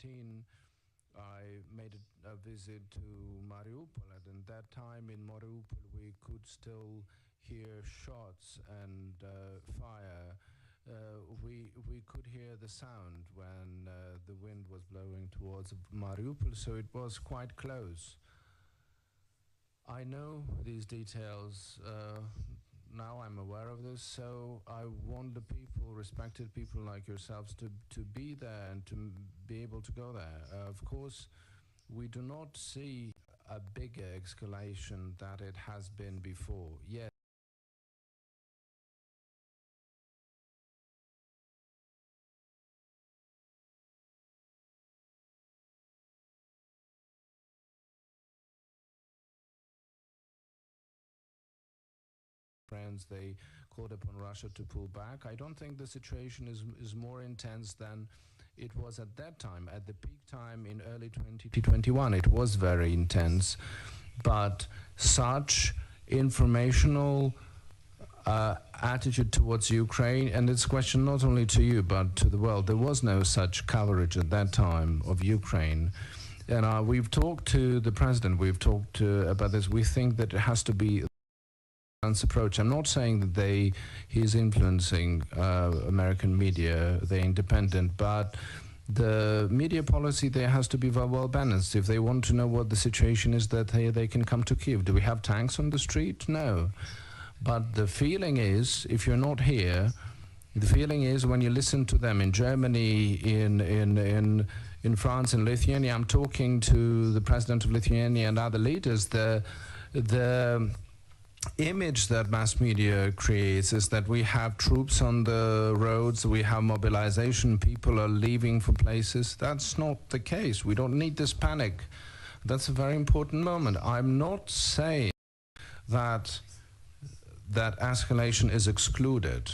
2014, I made a visit to Mariupol, and at that time in Mariupol we could still hear shots and fire. We could hear the sound when the wind was blowing towards Mariupol, so it was quite close. I know these details. Now I'm aware of this, so I want the people, respected people like yourselves, to be there and to be able to go there. Of course, we do not see a bigger escalation that it has been before. Yes. Friends, they called upon Russia to pull back. I don't think the situation is more intense than it was at that time. At the peak time in early 2021, it was very intense. But such informational attitude towards Ukraine, and it's a question not only to you, but to the world, there was no such coverage at that time of Ukraine. And we've talked to the president, we've talked about this. We think that it has to be approach. I'm not saying that he's influencing American media, they're independent, but the media policy there has to be well balanced. If they want to know what the situation is, that they can come to Kiev. Do we have tanks on the street? No. But the feeling is, if you're not here, the feeling is when you listen to them in Germany, in France, in Lithuania, I'm talking to the president of Lithuania and other leaders, the image that mass media creates is that we have troops on the roads, we have mobilization, people are leaving for places. That's not the case. We don't need this panic. That's a very important moment. I'm not saying that escalation is excluded.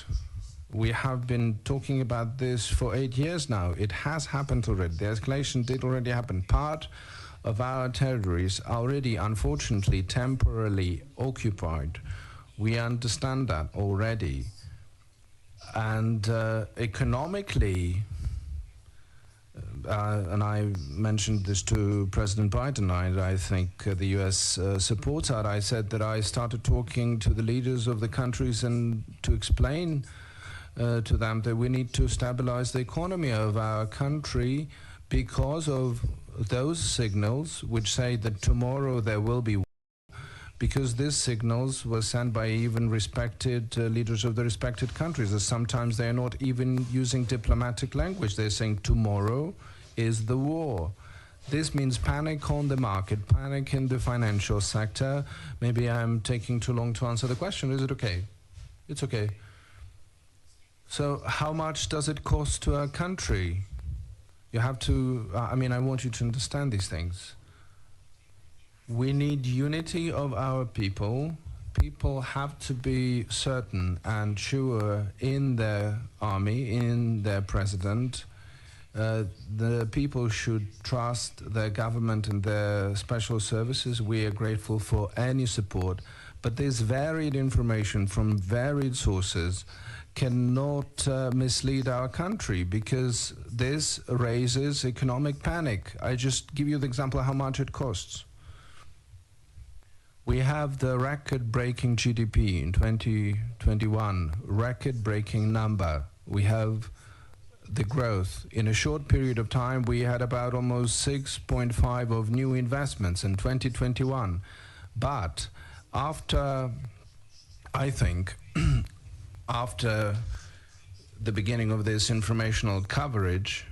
We have been talking about this for 8 years now. It has happened already. The escalation did already happen. Part of our territories already, unfortunately, temporarily occupied. We understand that already. And economically, and I mentioned this to President Biden, I think the US supports that. I said that I started talking to the leaders of the countries and to explain to them that we need to stabilize the economy of our country because of those signals which say that tomorrow there will be war, because these signals were sent by even respected leaders of the respected countries. Sometimes they are not even using diplomatic language. They're saying tomorrow is the war. This means panic on the market, panic in the financial sector. Maybe I'm taking too long to answer the question. Is it okay? It's okay. So how much does it cost to our country? You have to, I want you to understand these things. We need unity of our people. People have to be certain and sure in their army, in their president. The people should trust their government and their special services. We are grateful for any support. But there's varied information from varied sources cannot mislead our country, because this raises economic panic. I just give you the example of how much it costs. We have the record-breaking GDP in 2021, record-breaking number. We have the growth. In a short period of time, we had about almost 6.5 of new investments in 2021. But after, I think, after the beginning of this informational coverage,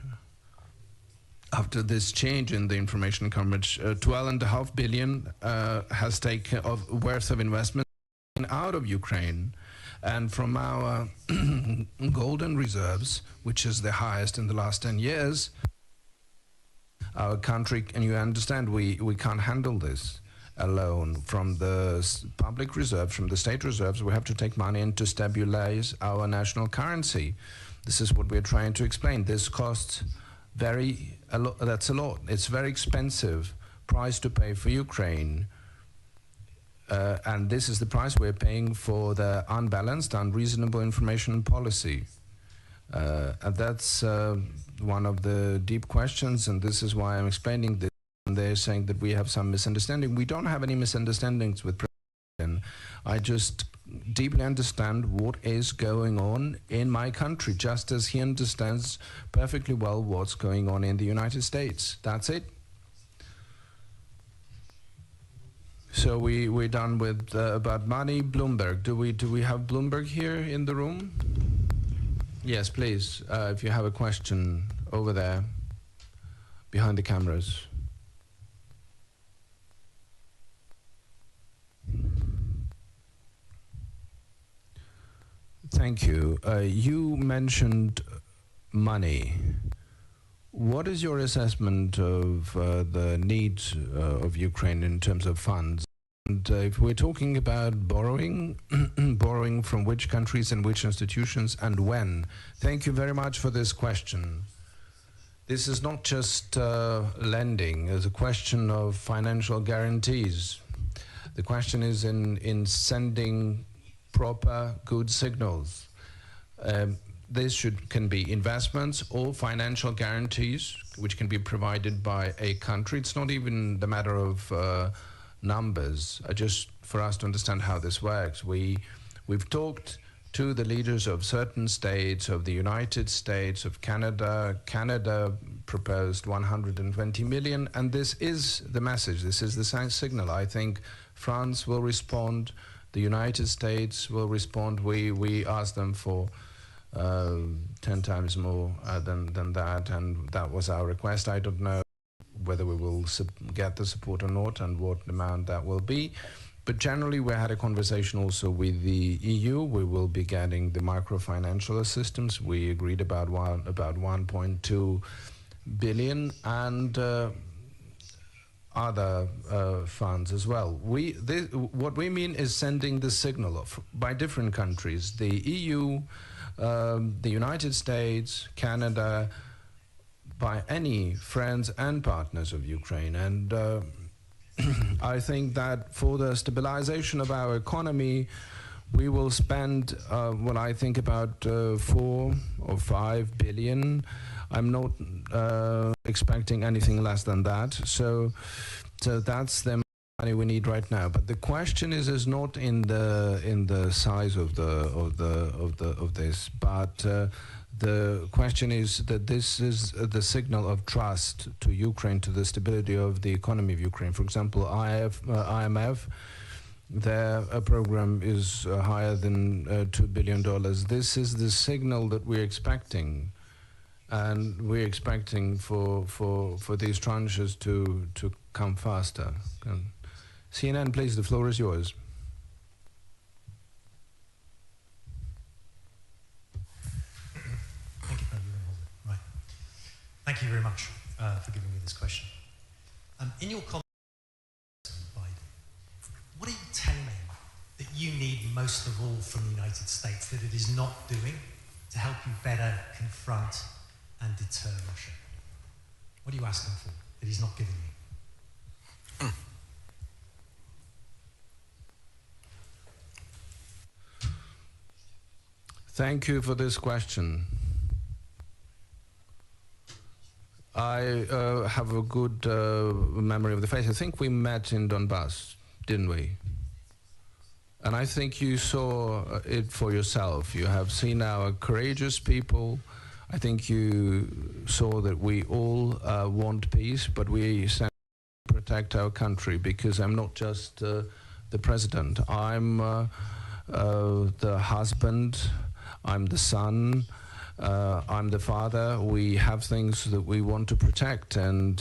after this change in the information coverage, 12.5 billion has taken worth of investment out of Ukraine. And from our golden reserves, which is the highest in the last 10 years, our country, and you understand, we can't handle this alone. From the public reserves, from the state reserves, we have to take money in to stabilize our national currency. This is what we're trying to explain. This costs that's a lot. It's very expensive price to pay for Ukraine. And this is the price we're paying for the unbalanced, unreasonable information policy. And that's one of the deep questions, and this is why I'm explaining this. And they're saying that we have some misunderstanding. We don't have any misunderstandings with President. I just deeply understand what is going on in my country, just as he understands perfectly well what's going on in the United States. That's it. So we're done with about money. Bloomberg. Do we have Bloomberg here in the room? Yes, please. If you have a question over there, behind the cameras. Thank you. You mentioned money. What is your assessment of the needs of Ukraine in terms of funds? And if we're talking about borrowing, borrowing from which countries and which institutions and when? Thank you very much for this question. This is not just lending, it's a question of financial guarantees. The question is in sending proper, good signals. This can be investments or financial guarantees, which can be provided by a country. It's not even the matter of numbers, just for us to understand how this works. We've talked to the leaders of certain states, of the United States, of Canada. Canada proposed 120 million, and this is the message, this is the signal. I think France will respond, the United States will respond. We asked them for 10 times more than that, and that was our request. I don't know whether we will get the support or not and what amount that will be. But generally, we had a conversation also with the EU. We will be getting the microfinancial assistance. We agreed about 1.2 billion and other funds as well. What we mean is sending the signal by different countries, the EU, the United States, Canada, by any friends and partners of Ukraine. And I think that for the stabilization of our economy, we will spend, I think about 4 or 5 billion. I'm not expecting anything less than that. So that's the money we need right now. But the question is not in the size of this, but the question is that this is the signal of trust to Ukraine, to the stability of the economy of Ukraine. For example, IMF, their program is higher than $2 billion. This is the signal that we're expecting. And we're expecting for these tranches to come faster. CNN, please, the floor is yours. Thank you very much for giving me this question. In your comments, Biden, what are you telling me that you need most of all from the United States that it is not doing to help you better confront and deter Russia? What are you asking for that he's not giving you? Thank you for this question. I have a good memory of the face. I think we met in Donbass, didn't we? And I think you saw it for yourself. You have seen our courageous people. I think you saw that we all want peace, but we stand to protect our country, because I'm not just the president. I'm the husband, I'm the son, I'm the father. We have things that we want to protect, and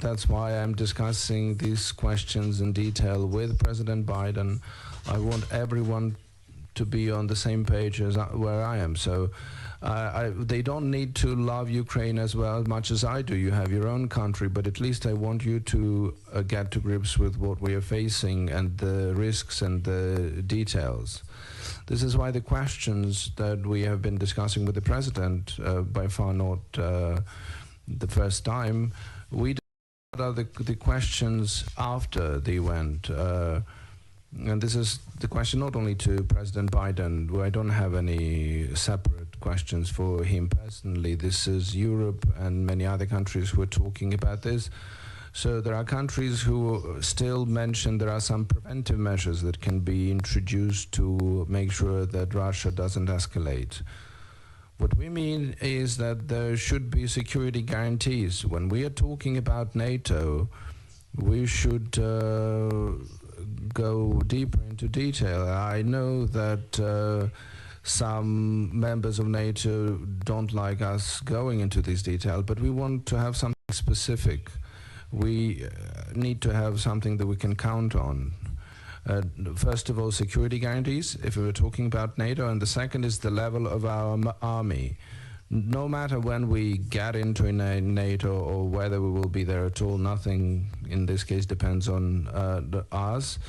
that's why I'm discussing these questions in detail with President Biden. I want everyone to be on the same page as where I am. So they don't need to love Ukraine as much as I do. You have your own country, but at least I want you to get to grips with what we are facing and the risks and the details. This is why the questions that we have been discussing with the president, by far not the first time, we are the questions after the event. And this is the question not only to President Biden, where I don't have any separate questions for him personally. This is Europe and many other countries who are talking about this. So there are countries who still mention there are some preventive measures that can be introduced to make sure that Russia doesn't escalate. What we mean is that there should be security guarantees. When we are talking about NATO, we should go deeper into detail. I know that some members of NATO don't like us going into this detail, but we want to have something specific. We need to have something that we can count on. First of all, security guarantees, if we were talking about NATO, and the second is the level of our army. No matter when we get into NATO or whether we will be there at all, nothing in this case depends on us.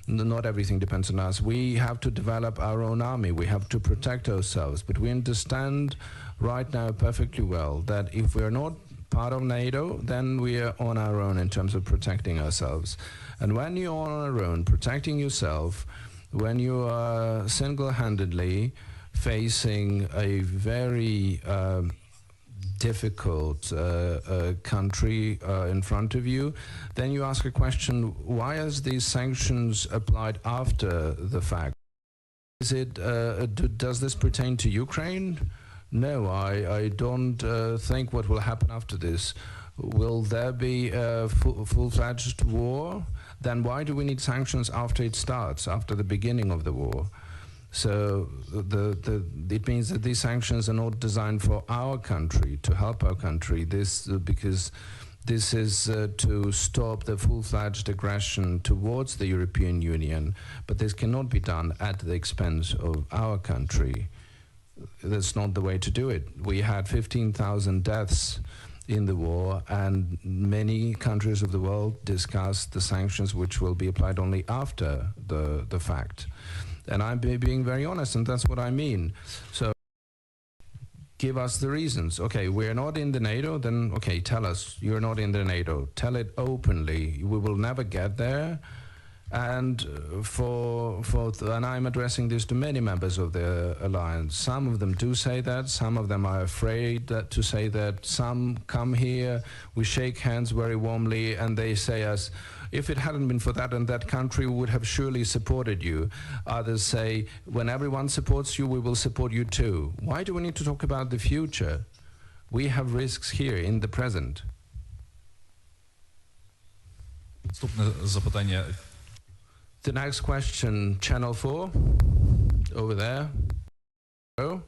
Not everything depends on us. We have to develop our own army. We have to protect ourselves. But we understand right now perfectly well that if we are not part of NATO, then we are on our own in terms of protecting ourselves. And when you're on your own, protecting yourself, when you are single-handedly facing a very difficult country in front of you, then you ask a question, why are these sanctions applied after the fact? Is it, does this pertain to Ukraine? No, I don't think what will happen after this. Will there be a full-fledged war? Then why do we need sanctions after it starts, after the beginning of the war? So it means that these sanctions are not designed for our country, to help our country. Because this is to stop the full-fledged aggression towards the European Union, but this cannot be done at the expense of our country. That's not the way to do it. We had 15,000 deaths in the war, and many countries of the world discussed the sanctions which will be applied only after the fact. And I'm being very honest, and that's what I mean. So give us the reasons. Okay, we're not in the NATO, then okay, tell us you're not in the NATO. Tell it openly. We will never get there. And and I'm addressing this to many members of the alliance. Some of them do say that, some of them are afraid to say that. Some come here, we shake hands very warmly, and they say us, if it hadn't been for that and that country, we would have surely supported you. Others say, when everyone supports you, we will support you too. Why do we need to talk about the future? We have risks here in the present. The next question, channel 4, over there. Oh.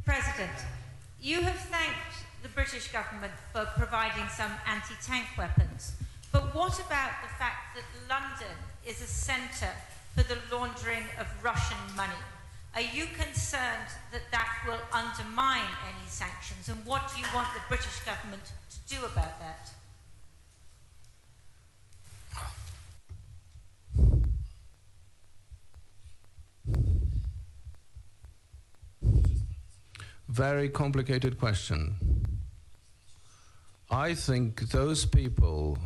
President, you have thanked the British government for providing some anti-tank weapons, but what about the fact that London is a centre for the laundering of Russian money? Are you concerned that that will undermine any sanctions, and what do you want the British government to do about that? Very complicated question. I think those people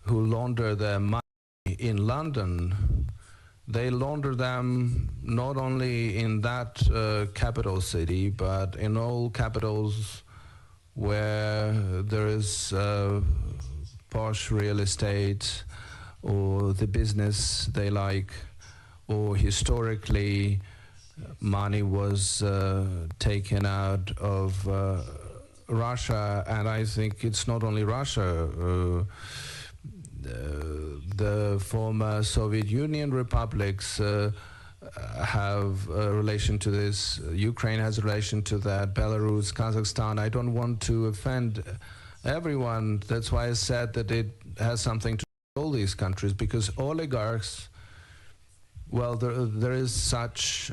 who launder their money in London, they launder them not only in that capital city, but in all capitals where there is posh real estate, or the business they like, or historically money was taken out of Russia. And I think it's not only Russia. The former Soviet Union republics have a relation to this. Ukraine has a relation to that. Belarus, Kazakhstan. I don't want to offend everyone. That's why I said that it has something to do with all these countries, because oligarchs, well, there is such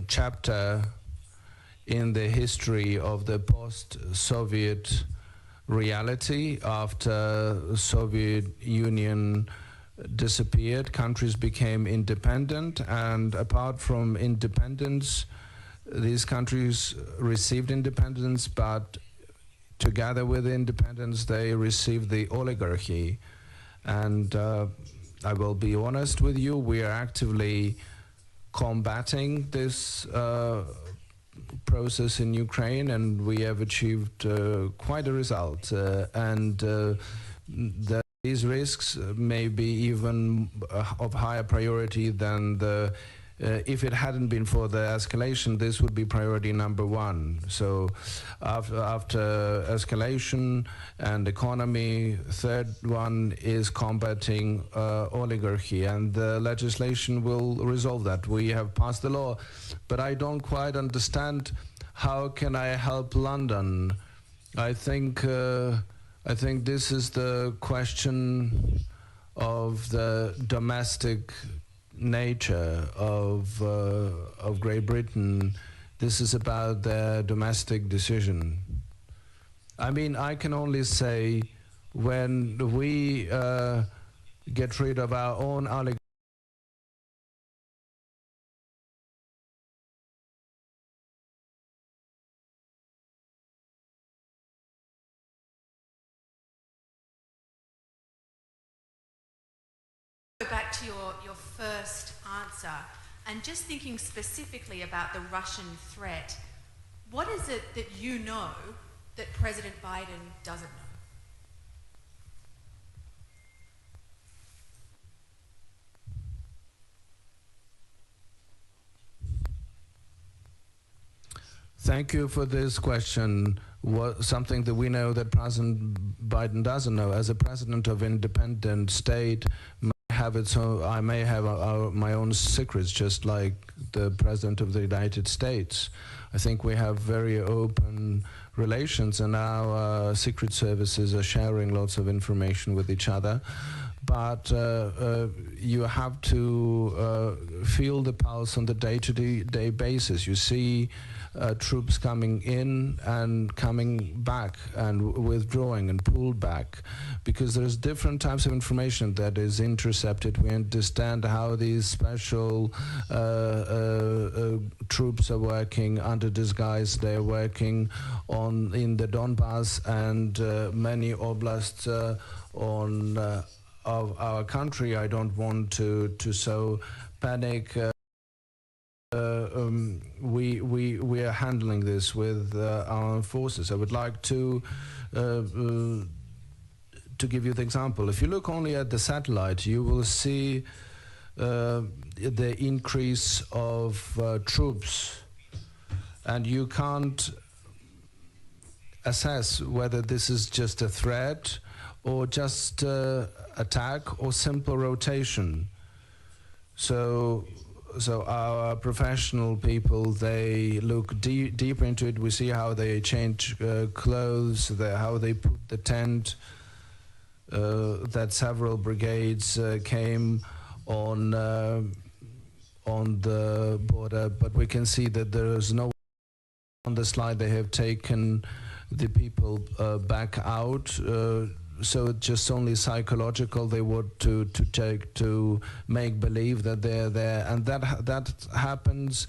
chapter in the history of the post-Soviet reality. After the Soviet Union disappeared, countries became independent, and apart from independence, these countries received independence, but together with independence, they received the oligarchy. And I will be honest with you, we are actively combating this process in Ukraine, and we have achieved quite a result. These risks may be even of higher priority than the if it hadn't been for the escalation, this would be priority number one. So after escalation and economy, third one is combating oligarchy, and the legislation will resolve that. We have passed the law, but I don't quite understand how can I help London. I think this is the question of the domestic nature of Great Britain. This is about their domestic decision. I mean, I can only say when we get rid of our own oligarchy, back to your first answer, and just thinking specifically about the Russian threat, what is it that you know that President Biden doesn't know? Thank you for this question. Something that we know that President Biden doesn't know. As a president of an independent state, I may have my own secrets, just like the President of the United States. I think we have very open relations, and our secret services are sharing lots of information with each other. But you have to feel the pulse on the day-to-day basis. You see troops coming in and coming back and withdrawing and pulled back, because there's different types of information that is intercepted. We understand how these special troops are working under disguise. They're working in the Donbass and many oblasts of our country. I don't want to sow panic. We are handling this with our forces. I would like to give you the example. If you look only at the satellite, you will see the increase of troops, and you can't assess whether this is just a threat or just attack or simple rotation. So our professional people, they look deeper into it. We see how they change clothes, how they put the tent, that several brigades came on the border, but we can see that there is no on the slide. They have taken the people back out. So it's just only psychological. They want to make believe that they're there, and that happens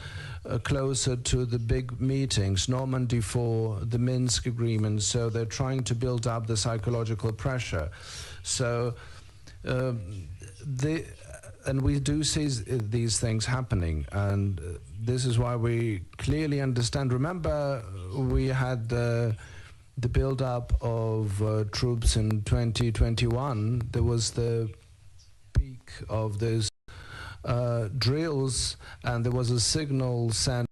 closer to the big meetings, Normandy 4, the Minsk agreement. So they're trying to build up the psychological pressure. So and we do see these things happening, and this is why we clearly understand. Remember, we had the build-up of troops in 2021. There was the peak of these drills, and there was a signal sent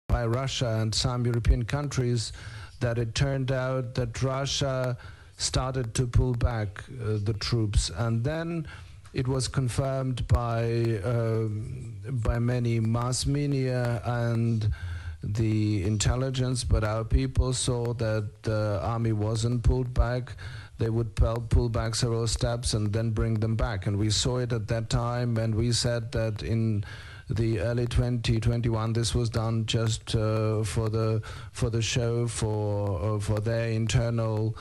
by Russia and some European countries that it turned out that Russia started to pull back the troops, and then it was confirmed by many mass media and the intelligence, but our people saw that the army wasn't pulled back. They would pull back several steps and then bring them back, and we saw it at that time, and we said that in the early 2021 this was done just for the show, for their internal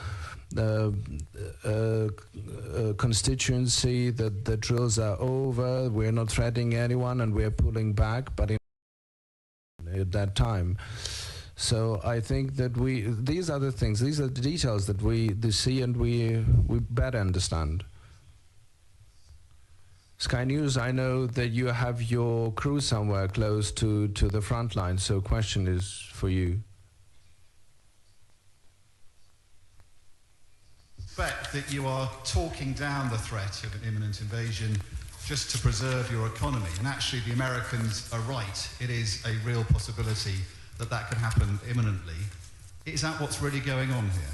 constituency, that the drills are over, we're not threatening anyone and we're pulling back, but at that time. So I think that these are the things, these are the details that we see and we better understand. Sky News, I know that you have your crew somewhere close to the front line, so question is for you. That you are talking down the threat of an imminent invasion just to preserve your economy, and actually the Americans are right. It is a real possibility that that can happen imminently. Is that what's really going on here?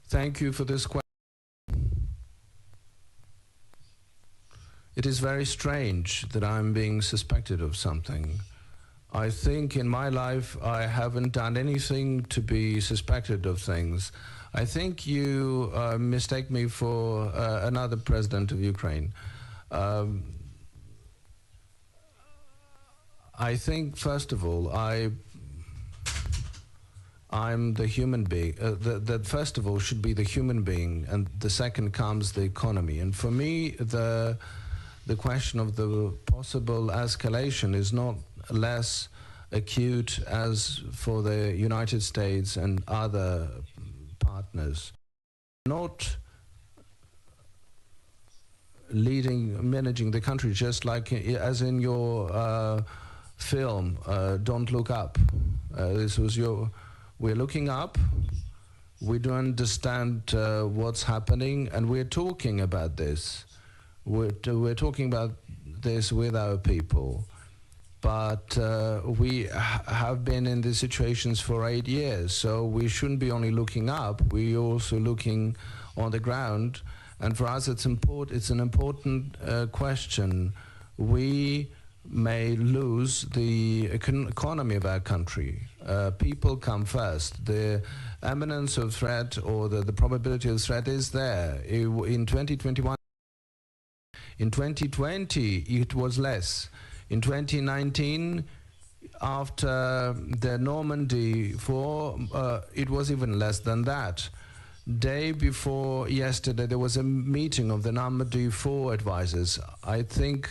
Thank you for this question. It is very strange that I'm being suspected of something. I think in my life I haven't done anything to be suspected of things. I think you mistake me for another president of Ukraine. I think, first of all, I'm the human being, that first of all should be the human being, and the second comes the economy. And for me, the question of the possible escalation is not less acute as for the United States and other partners. Not managing the country, just like as in your film, Don't Look Up. This was we're looking up, we don't understand what's happening, and we're talking about this. We're talking about this with our people. But we have been in these situations for 8 years, so we shouldn't be only looking up, we're also looking on the ground. And for us, it's an important question. We may lose the economy of our country. People come first. The imminence of threat, or the probability of threat, is there. In 2021, in 2020, it was less. In 2019, after the Normandy fall, it was even less than that. Day before yesterday, there was a meeting of the Normandy 4 advisors. I think,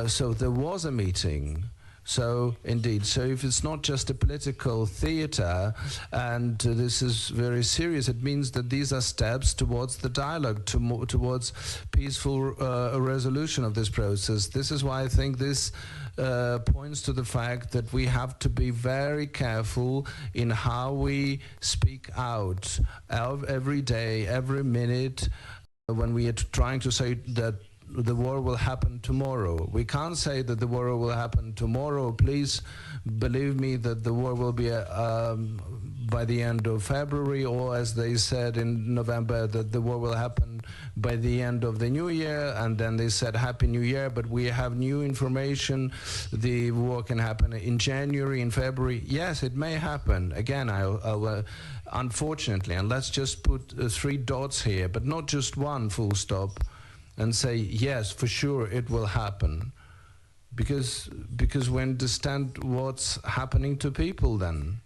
so there was a meeting. So indeed, so if it's not just a political theater, and this is very serious, it means that these are steps towards the dialogue, towards peaceful resolution of this process. This is why I think this points to the fact that we have to be very careful in how we speak out every day, every minute, when we are trying to say that the war will happen tomorrow. We can't say that the war will happen tomorrow. Please believe me that the war will be by the end of February, or as they said in November, that the war will happen by the end of the new year, and then they said Happy New Year, but we have new information. The war can happen in January, in February. Yes, it may happen. Again, unfortunately, and let's just put 3 dots here, but not just one full stop, and say, yes, for sure it will happen. Because we understand what's happening to people then.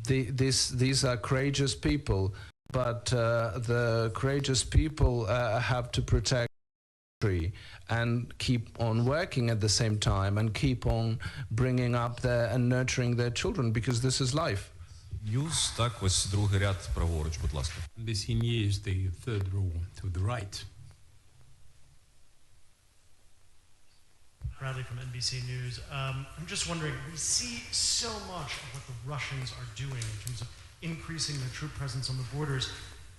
These are courageous people, but the courageous people have to protect the country and keep on working at the same time, and keep on bringing up and nurturing their children, because this is life. News, так, ось другий ряд праворуч, будь ласка. NBC News, the third row to the right. Bradley from NBC News. I'm just wondering, we see so much of what the Russians are doing in terms of increasing their troop presence on the borders.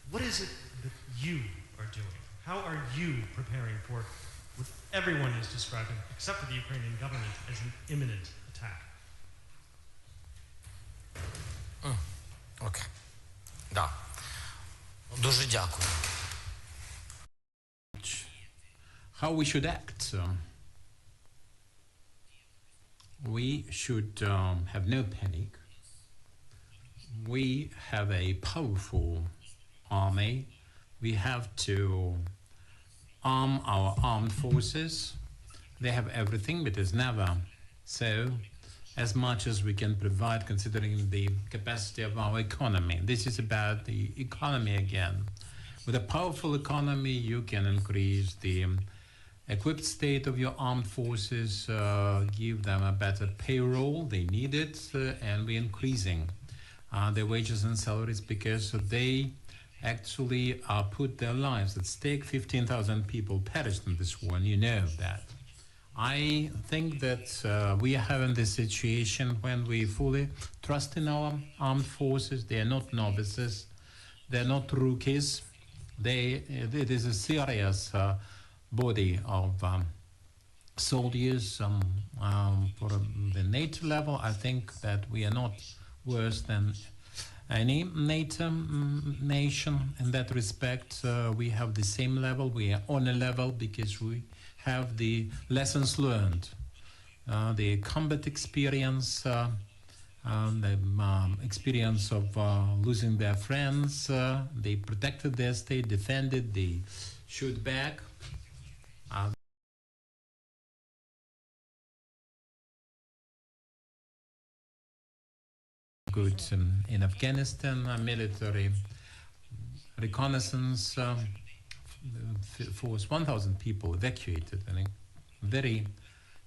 What is it that you are doing? How are you preparing for what everyone is describing, except for the Ukrainian government, as an imminent attack? Окей. Да. Дуже дякую. How we should act. We should have no panic. We have a powerful army. We have to arm our armed forces. They have everything, but it's never so as much as we can provide, considering the capacity of our economy. This is about the economy again. With a powerful economy, you can increase the equipped state of your armed forces, give them a better payroll, they need it, and we're increasing their wages and salaries because they actually put their lives at stake. 15,000 people perished in this war, and you know that. I think that we are having this situation when we fully trust in our armed forces. They are not novices, they're not rookies. It is a serious body of soldiers. For the NATO level, I think that we are not worse than any NATO nation in that respect. We have the same level, we are on a level because we have the lessons learned, the combat experience, the experience of losing their friends. They protected their state, defended, they shoot back. Good in Afghanistan, military reconnaissance force, 1,000 people evacuated in a very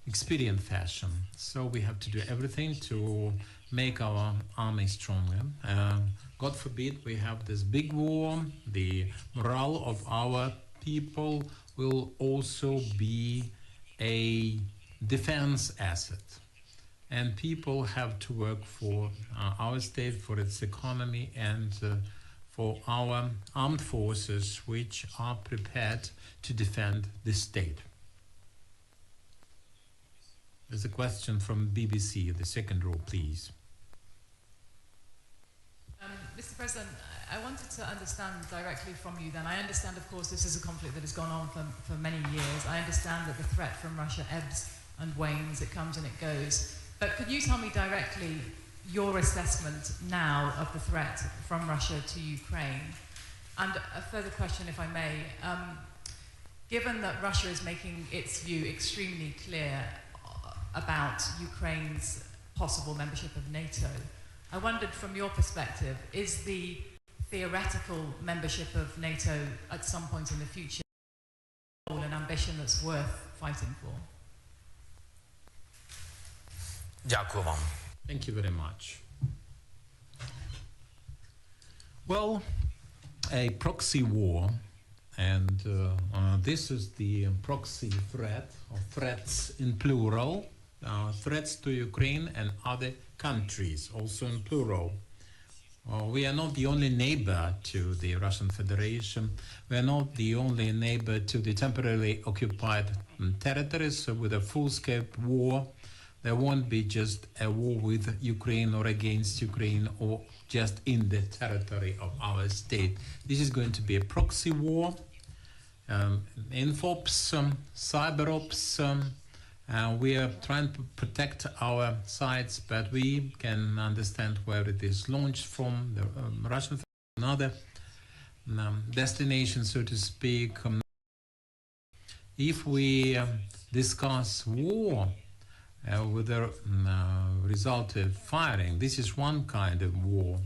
expedient fashion. So we have to do everything to make our army stronger. God forbid we have this big war, the morale of our people will also be a defense asset. And people have to work for our state, for its economy, and for our armed forces, which are prepared to defend the state. There's a question from BBC, the second row, please. Mr. President, I wanted to understand directly from you then. I understand, of course, this is a conflict that has gone on for many years. I understand that the threat from Russia ebbs and wanes, it comes and it goes. But could you tell me directly your assessment now of the threat from Russia to Ukraine? And a further question, if I may. Given that Russia is making its view extremely clear about Ukraine's possible membership of NATO, I wondered from your perspective, is the theoretical membership of NATO at some point in the future an ambition that's worth fighting for? Дякую вам. Thank you very much. Well, a proxy war, and this is the proxy threat, or threats in plural, threats to Ukraine and other countries, also in plural. We are not the only neighbor to the Russian Federation. We are not the only neighbor to the temporarily occupied territories. So with a full-scale war, there won't be just a war with Ukraine or against Ukraine or just in the territory of our state. This is going to be a proxy war, infops, cyber ops. We are trying to protect our sites, but we can understand where it is launched from, the Russian and other destinations, so to speak. If we discuss war with the result of firing, this is one kind of war.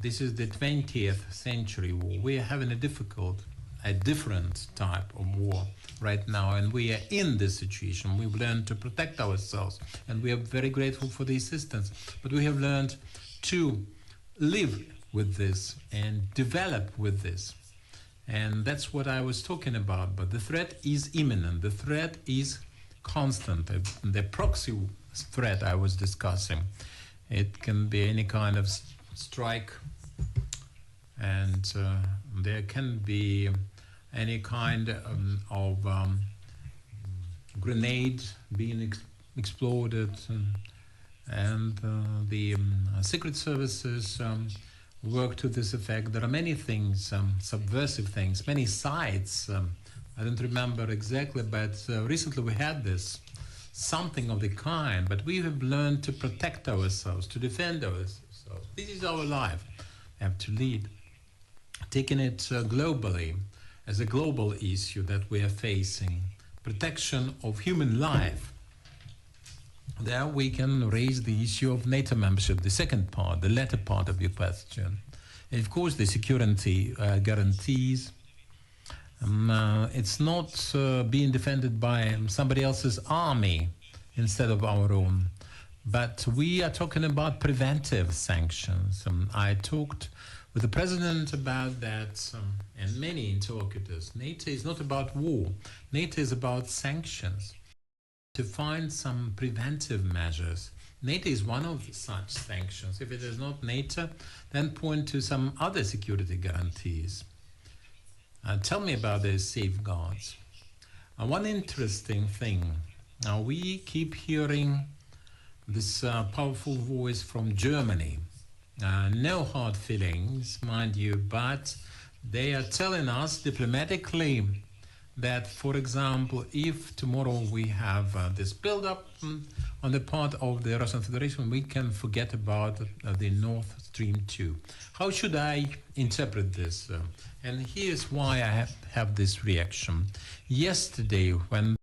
This is the 20th century war. We are having a different type of war right now, and we are in this situation. We've learned to protect ourselves, and we are very grateful for the assistance. But we have learned to live with this and develop with this. And that's what I was talking about. But the threat is imminent. The threat is constant. The proxy threat I was discussing, it can be any kind of strike, and there can be any kind of grenade being exploded, and the secret services work to this effect. There are many things, subversive things, many sites. I don't remember exactly, but recently we had this, something of the kind, but we have learned to protect ourselves, to defend ourselves. This is our life. We have to lead, taking it globally, as a global issue that we are facing, protection of human life. There we can raise the issue of NATO membership, the second part, the latter part of your question. And of course, the security guarantees, It's not being defended by somebody else's army instead of our own. But we are talking about preventive sanctions. I talked with the president about that and many interlocutors. NATO is not about war. NATO is about sanctions. To find some preventive measures. NATO is one of such sanctions. If it is not NATO, then point to some other security guarantees. Tell me about those safeguards. One interesting thing, we keep hearing this powerful voice from Germany. No hard feelings, mind you, but they are telling us diplomatically that, for example, if tomorrow we have this build-up on the part of the Russian Federation, we can forget about the Nord Stream 2. How should I interpret this? And here's why I have this reaction. Yesterday, when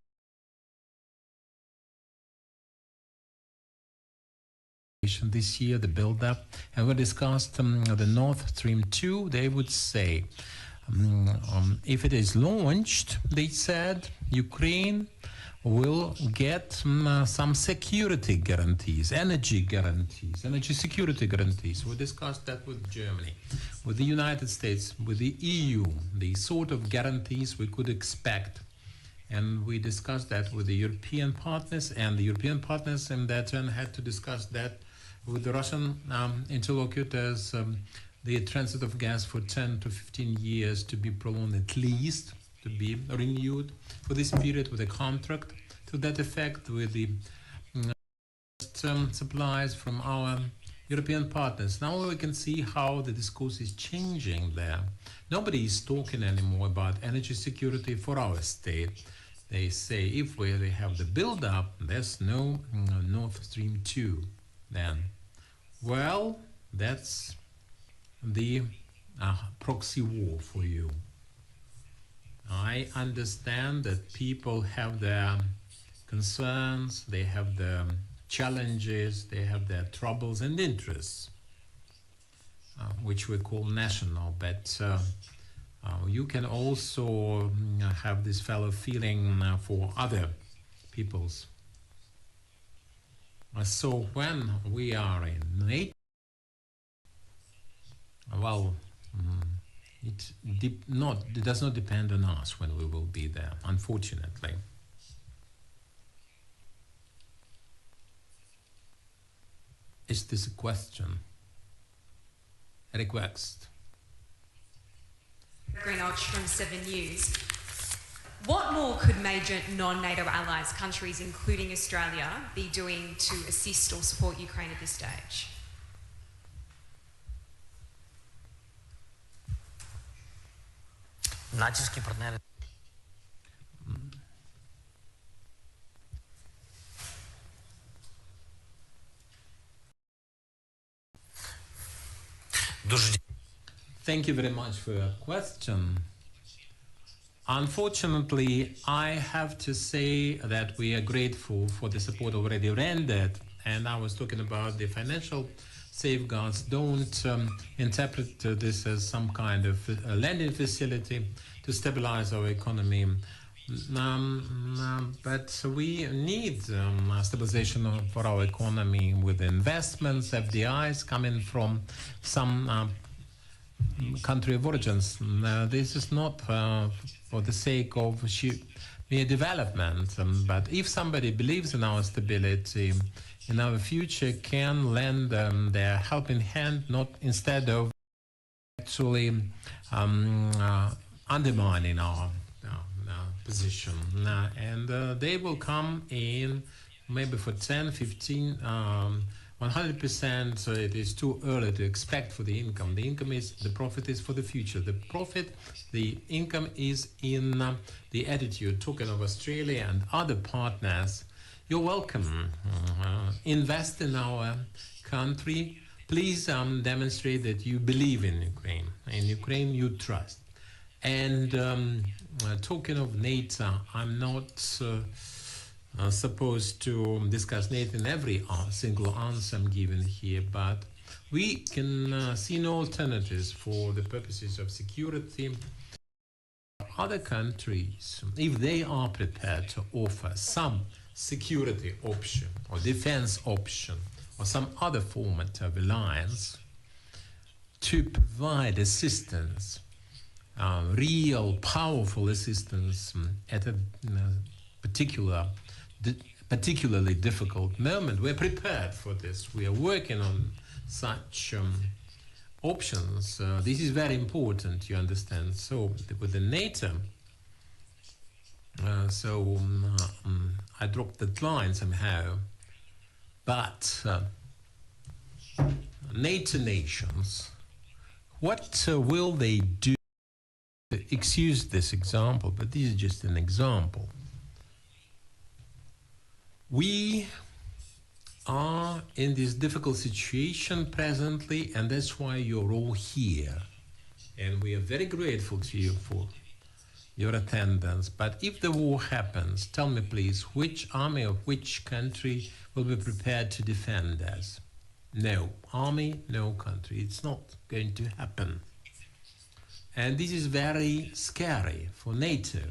this year, the build-up, and we discussed the Nord Stream 2, they would say, if it is launched, they said, Ukraine will get some security guarantees, energy security guarantees. We discussed that with Germany, with the United States, with the EU, the sort of guarantees we could expect. And we discussed that with the European partners, and the European partners in their turn had to discuss that with the Russian interlocutors, the transit of gas for 10 to 15 years to be prolonged at least, to be renewed for this period with a contract to that effect, with the supplies from our European partners. Now we can see how the discourse is changing there. Nobody is talking anymore about energy security for our state. They say if we have the build-up, there's no Nord Stream 2 then. Well, that's the proxy war for you. I understand that people have their concerns, they have their challenges, they have their troubles and interests, which we call national, but you can also have this fellow feeling for other peoples. So when we are in NATO, well, it does not depend on us when we will be there, unfortunately. Is this a question? A request? Green Ulch from 7 News. What more could major non-NATO allies, countries including Australia, be doing to assist or support Ukraine at this stage? Натиски партнери. Thank you very much for your question. Unfortunately, I have to say that we are grateful for the support already rendered, and I was talking about the financial safeguards. Don't interpret this as some kind of lending facility to stabilize our economy. But we need stabilization for our economy with investments, FDIs coming from some country of origins. This is not for the sake of mere development, but if somebody believes in our stability, in our future, can lend their helping hand, not instead of actually undermining our position. And they will come in maybe for 10, 15, 100%, so it is too early to expect for the income. The income is, the profit is for the future. The profit, the income is in the attitude. Talking of Australia and other partners, you're welcome. Invest in our country. Please demonstrate that you believe in Ukraine. In Ukraine, you trust. And talking of NATO, I'm not supposed to discuss NATO in every single answer I'm giving here, but we can see no alternatives for the purposes of security, other countries, if they are prepared to offer some security option or defense option or some other format of alliance to provide assistance, real powerful assistance at a particularly difficult moment, we're prepared for this. We are working on such options. This is very important, you understand. So with the NATO, I dropped that line somehow, but NATO nations, what will they do? Excuse this example, but this is just an example. We are in this difficult situation presently, and that's why you're all here. And we are very grateful to you for your attendance. But if the war happens, tell me please, which army of which country will be prepared to defend us? No army, no country. It's not going to happen. And this is very scary for NATO,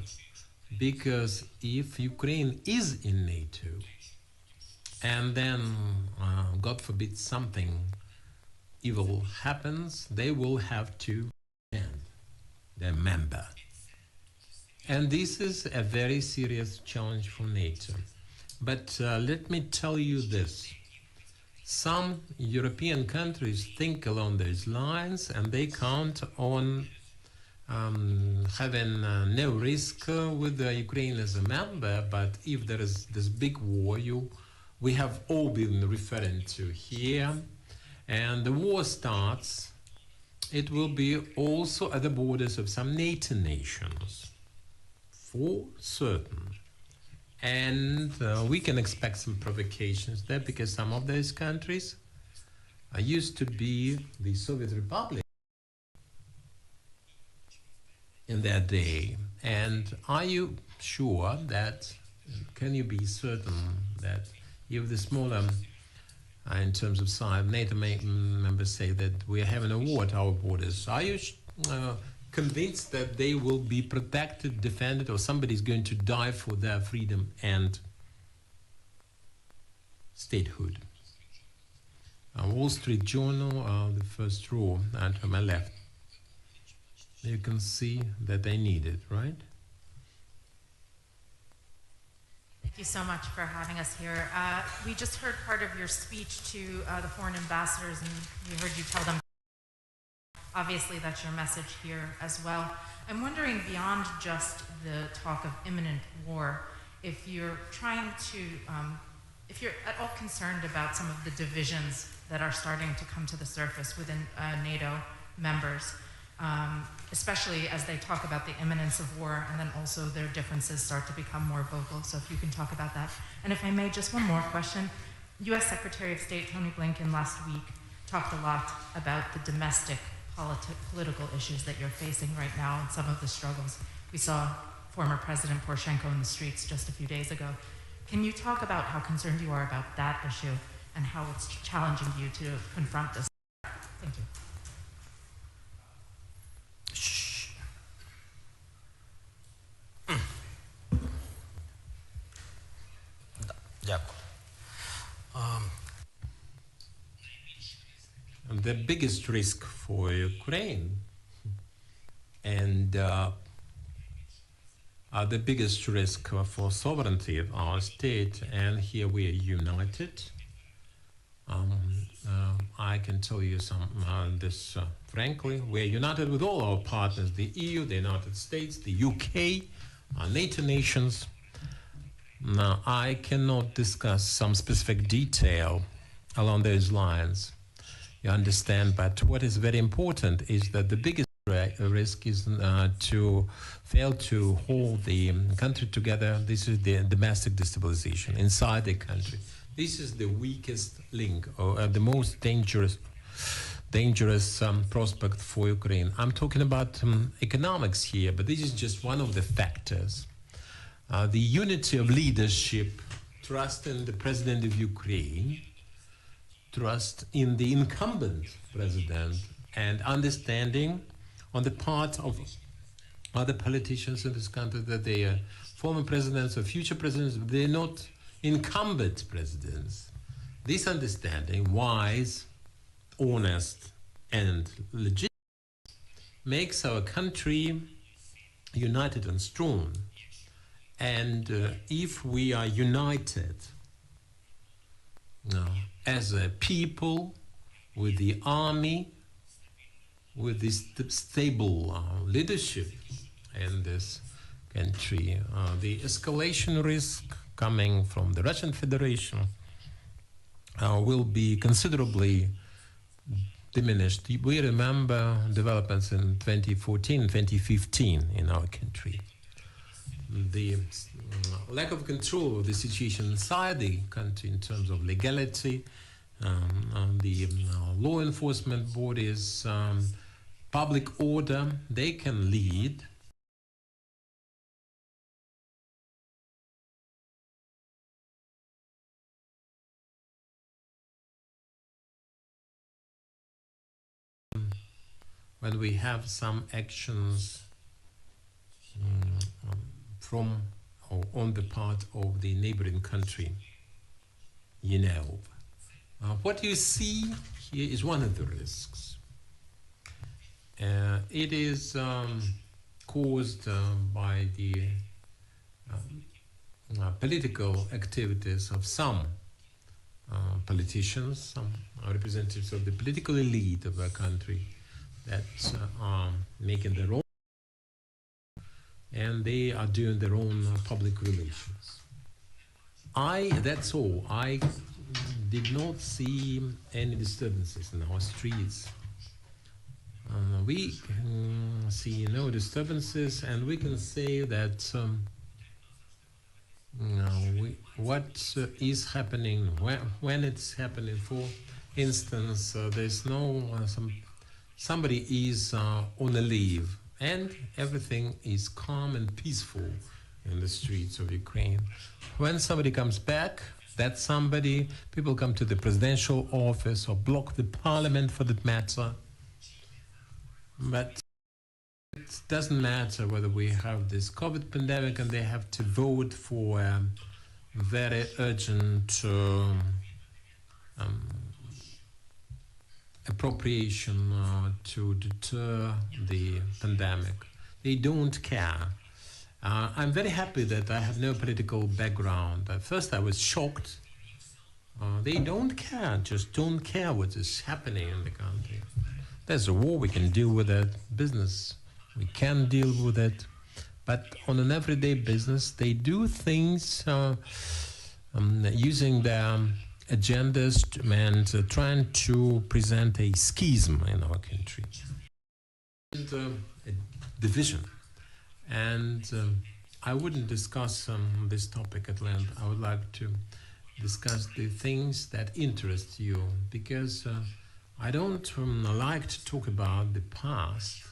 because if Ukraine is in NATO, and then, God forbid, something evil happens, they will have to defend their member. And this is a very serious challenge for NATO. But let me tell you this. Some European countries think along those lines, and they count on having no risk with Ukraine as a member. But if there is this big war we have all been referring to here, and the war starts, it will be also at the borders of some NATO nations, for certain. And we can expect some provocations there, because some of those countries used to be the Soviet Republic in their day. And are you sure that, can you be certain that if the smaller, in terms of size, NATO members say that we are having a war at our borders, are you convinced that they will be protected, defended, or somebody's going to die for their freedom and statehood? Wall Street Journal, the first row, and to my left. You can see that they need it, right? Thank you so much for having us here. We just heard part of your speech to the foreign ambassadors, and we heard you tell them, obviously that's your message here as well. I'm wondering, beyond just the talk of imminent war, if you're trying to, if you're at all concerned about some of the divisions that are starting to come to the surface within NATO members, especially as they talk about the imminence of war, and then also their differences start to become more vocal. So if you can talk about that. And if I may, just one more question. U.S. Secretary of State Tony Blinken last week talked a lot about the domestic political issues that you're facing right now and some of the struggles. We saw former President Poroshenko in the streets just a few days ago. Can you talk about how concerned you are about that issue and how it's challenging you to confront this? Thank you. The biggest risk for Ukraine and the biggest risk for sovereignty of our state, and here we are united. I can tell you this frankly, we are united with all our partners, the EU, the United States, the UK, NATO nations. Now, I cannot discuss some specific detail along those lines. You understand, but what is very important is that the biggest risk is to fail to hold the country together. This is the domestic destabilization inside the country. This is the weakest link, or the most dangerous prospect for Ukraine. I'm talking about economics here, but this is just one of the factors. The unity of leadership, trust in the president of Ukraine, trust in the incumbent president, and understanding on the part of other politicians in this country that they are former presidents or future presidents, they're not incumbent presidents. This understanding, wise, honest, and legitimate, makes our country united and strong. And if we are united as a people, with the army, with this stable leadership in this country, the escalation risk coming from the Russian Federation will be considerably diminished. We remember developments in 2014, 2015 in our country. The lack of control of the situation inside the country in terms of legality, the law enforcement bodies, public order, they can lead when we have some actions from or on the part of the neighboring country. What you see here is one of the risks. It is caused by the political activities of some politicians, some representatives of the political elite of our country that are making their own, and they are doing their own public relations. That's all. I did not see any disturbances in our streets. We see no disturbances, and we can say that what is happening, when it's happening, for instance, there's no, somebody is on a leave, and everything is calm and peaceful in the streets of Ukraine. When somebody comes back, that somebody, people come to the presidential office or block the parliament for that matter. But it doesn't matter whether we have this COVID pandemic and they have to vote for very urgent appropriation to deter the pandemic. They don't care. I'm very happy that I have no political background. At first I was shocked. They don't care, just don't care what is happening in the country. There's a war, we can deal with it. Business, we can deal with it. But on an everyday business, they do things using their agendas and trying to present a schism in our country. And, a division. And I wouldn't discuss this topic at length. I would like to discuss the things that interest you, because I don't like to talk about the past.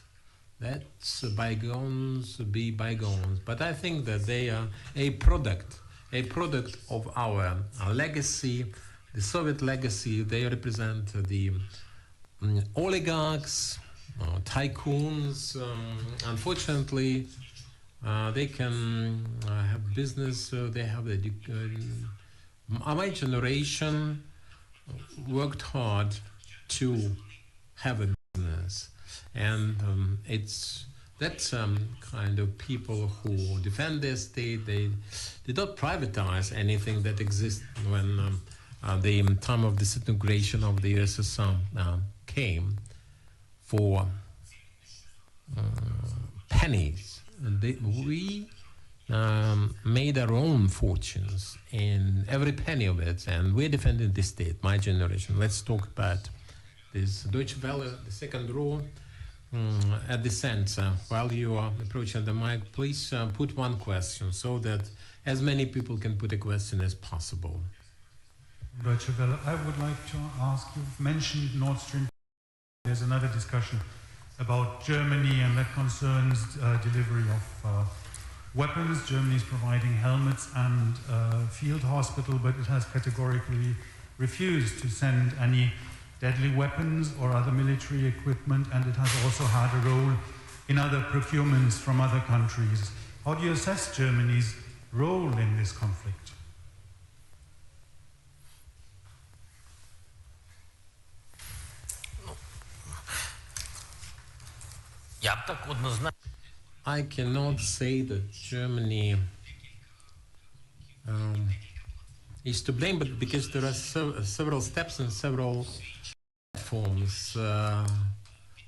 That's bygones be bygones. But I think that they are a product of our legacy, the Soviet legacy. They represent the oligarchs, tycoons. Unfortunately, they can have business. They have my generation worked hard to have a business, and that's kind of people who defend their state. They did not privatize anything that exists when the time of disintegration of the USSR came for pennies. We made our own fortunes in every penny of it, and we're defending the state, my generation. Let's talk about this. Deutsche Welle, the second row at the center. While you are approaching the mic, please put one question so that as many people can put a question as possible. Deutsche Welle, I would like to ask, you've mentioned Nord Stream. There's another discussion about Germany, and that concerns delivery of weapons. Germany is providing helmets and field hospital, but it has categorically refused to send any deadly weapons or other military equipment, and it has also had a role in other procurements from other countries. How do you assess Germany's role in this conflict? I cannot say that Germany is to blame, but because there are several steps and several platforms.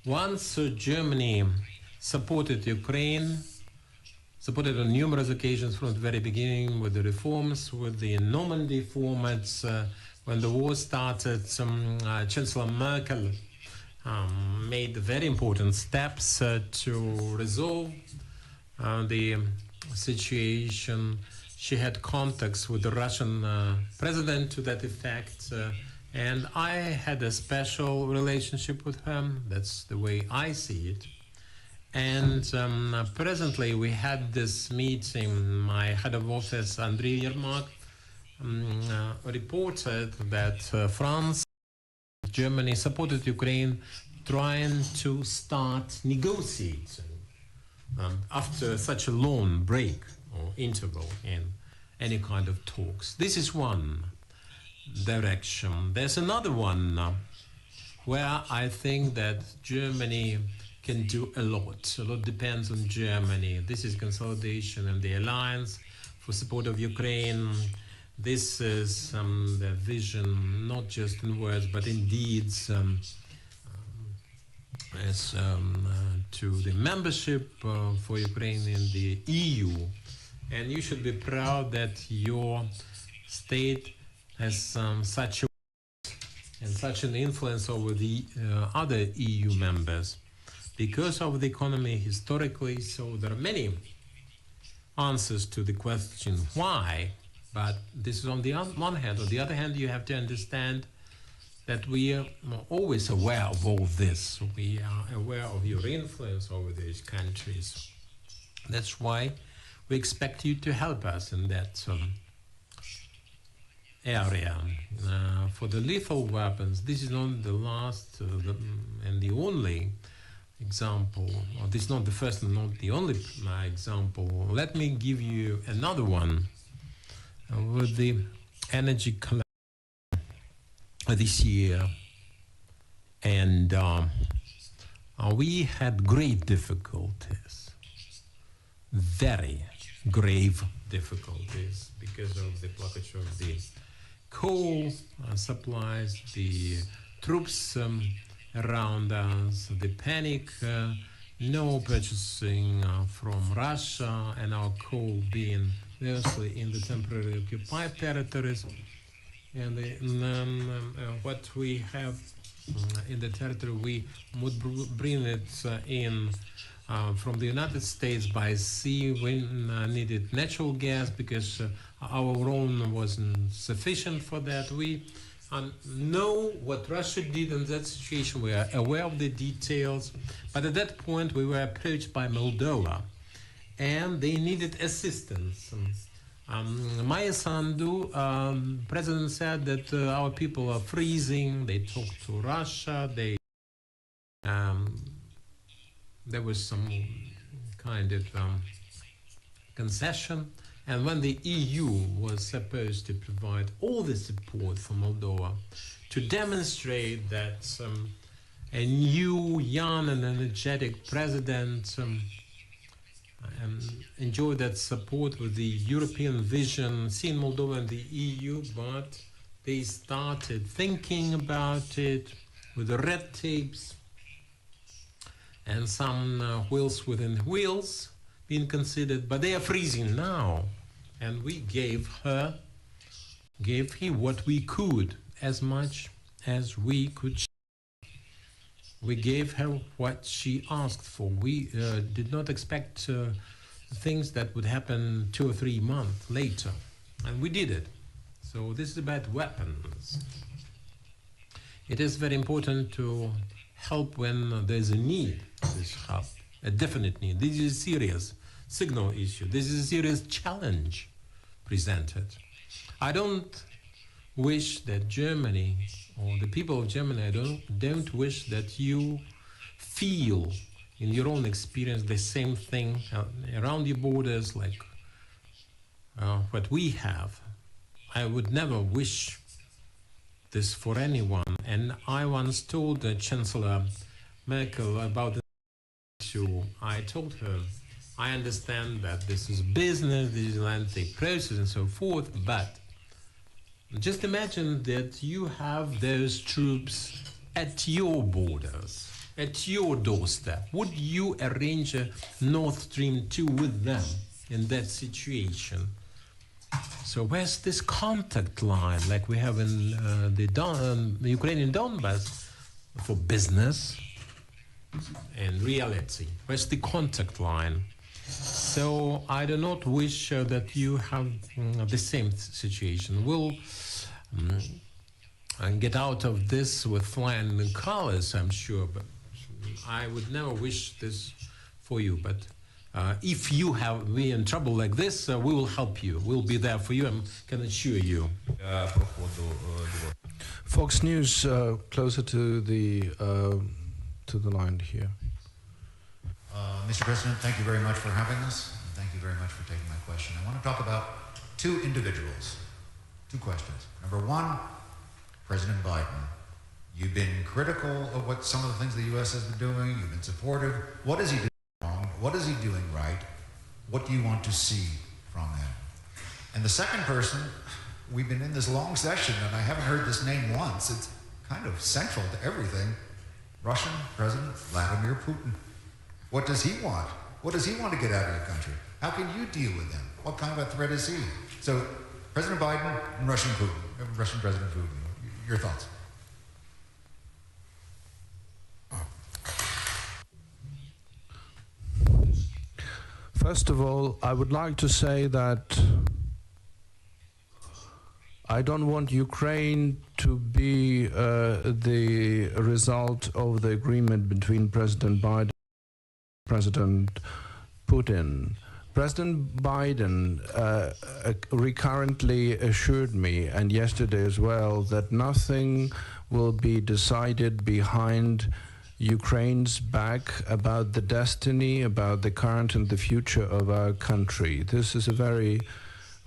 Once Germany supported Ukraine, supported on numerous occasions from the very beginning with the reforms, with the Normandy formats. When the war started, Chancellor Merkel made very important steps to resolve the situation. She had contacts with the Russian president to that effect, and I had a special relationship with him. That's the way I see it. And presently we had this meeting. My head of office, Andrei Yermak, reported that France, Germany supported Ukraine trying to start negotiating after such a long break or interval in any kind of talks. This is one direction. There's another one where I think that Germany can do a lot. A lot depends on Germany. This is consolidation and the alliance for support of Ukraine. This is the vision, not just in words, but in deeds, as to the membership for Ukraine in the EU. And you should be proud that your state has such an influence over the other EU members because of the economy historically. So there are many answers to the question why, but this is on the one hand. On the other hand, you have to understand that we are always aware of all this. We are aware of your influence over these countries. That's why we expect you to help us in that area. For the lethal weapons, this is not the last and the only example, or this is not the first and not the only example. Let me give you another one with the energy collapse this year. And we had great difficulties, very grave difficulties, because of the blockage of the coal supplies, the troops around us, the panic, no purchasing from Russia, and our coal being mostly in the temporarily occupied territories. And what we have in the territory, we would bring it in from the United States by sea. We needed natural gas because our own wasn't sufficient for that. We know what Russia did in that situation. We are aware of the details. But at that point, we were approached by Moldova, and they needed assistance. Maya Sandu, president, said that our people are freezing. They talked to Russia. There was some kind of concession. And when the EU was supposed to provide all the support for Moldova to demonstrate that a new, young and energetic president enjoy that support with the European vision, seeing Moldova and the EU, but they started thinking about it with the red tapes and some wheels within wheels being considered, but they are freezing now. And we gave him what we could, as much as we could. We gave her what she asked for. We did not expect things that would happen 2 or 3 months later, and we did it. So this is about weapons. It is very important to help when there's a need. This help, a definite need. This is a serious signal issue. This is a serious challenge presented. I don't wish that Germany, or the people of Germany, I don't wish that you feel in your own experience the same thing around your borders like what we have. I would never wish this for anyone. And I once told Chancellor Merkel about the issue. I told her, I understand that this is business, this is an Atlantic process and so forth, but just imagine that you have those troops at your borders, at your doorstep. Would you arrange a Nord Stream 2 with them in that situation? So where's this contact line like we have in the Ukrainian Donbass for business and reality? Where's the contact line? So I do not wish that you have the same situation. We'll get out of this with flying colors, I'm sure, but I would never wish this for you. But if you have been in trouble like this, we will help you. We'll be there for you, I can assure you. Fox News, closer to the line here. Mr. President, thank you very much for having us, and thank you very much for taking my question. I want to talk about two individuals, two questions. Number one, President Biden. You've been critical of what some of the things the U.S. has been doing. You've been supportive. What is he doing wrong? What is he doing right? What do you want to see from him? And the second person, we've been in this long session, and I haven't heard this name once. It's kind of central to everything. Russian President Vladimir Putin. What does he want? What does he want to get out of your country? How can you deal with him? What kind of a threat is he? So, President Biden and Russian President Putin. Your thoughts? First of all, I would like to say that I don't want Ukraine to be the result of the agreement between President Biden and President Putin. President Biden recurrently assured me, and yesterday as well, that nothing will be decided behind Ukraine's back about the destiny, about the current and the future of our country. This is a very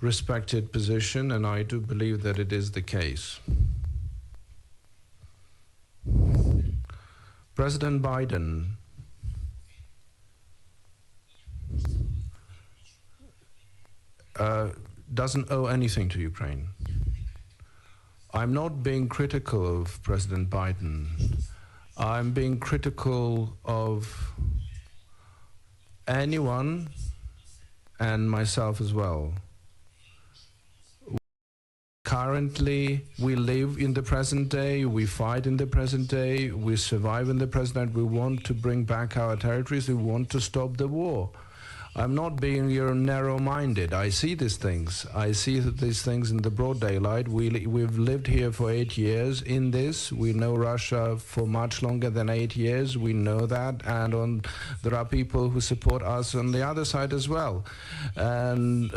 respected position, and I do believe that it is the case. President Biden doesn't owe anything to Ukraine. I'm not being critical of President Biden. I'm being critical of anyone and myself as well. Currently, we live in the present day, we fight in the present day, we survive in the present day. We want to bring back our territories, we want to stop the war. I'm not being narrow-minded. I see these things. I see these things in the broad daylight. We've lived here for 8 years in this. We know Russia for much longer than 8 years. We know that. And there are people who support us on the other side as well. And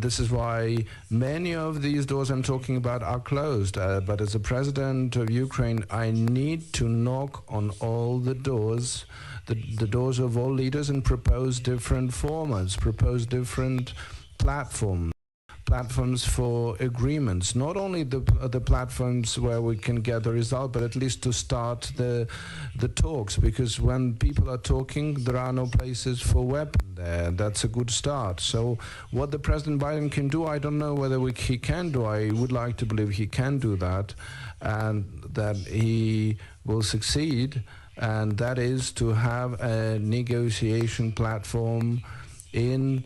this is why many of these doors I'm talking about are closed. But as a president of Ukraine, I need to knock on all the doors, the doors of all leaders, and propose different formats, propose different platforms for agreements. Not only the platforms where we can get the result, but at least to start the talks. Because when people are talking, there are no places for weapons there. That's a good start. So what the President Biden can do, I don't know whether he can do. I would like to believe he can do that, and that he will succeed. And that is to have a negotiation platform in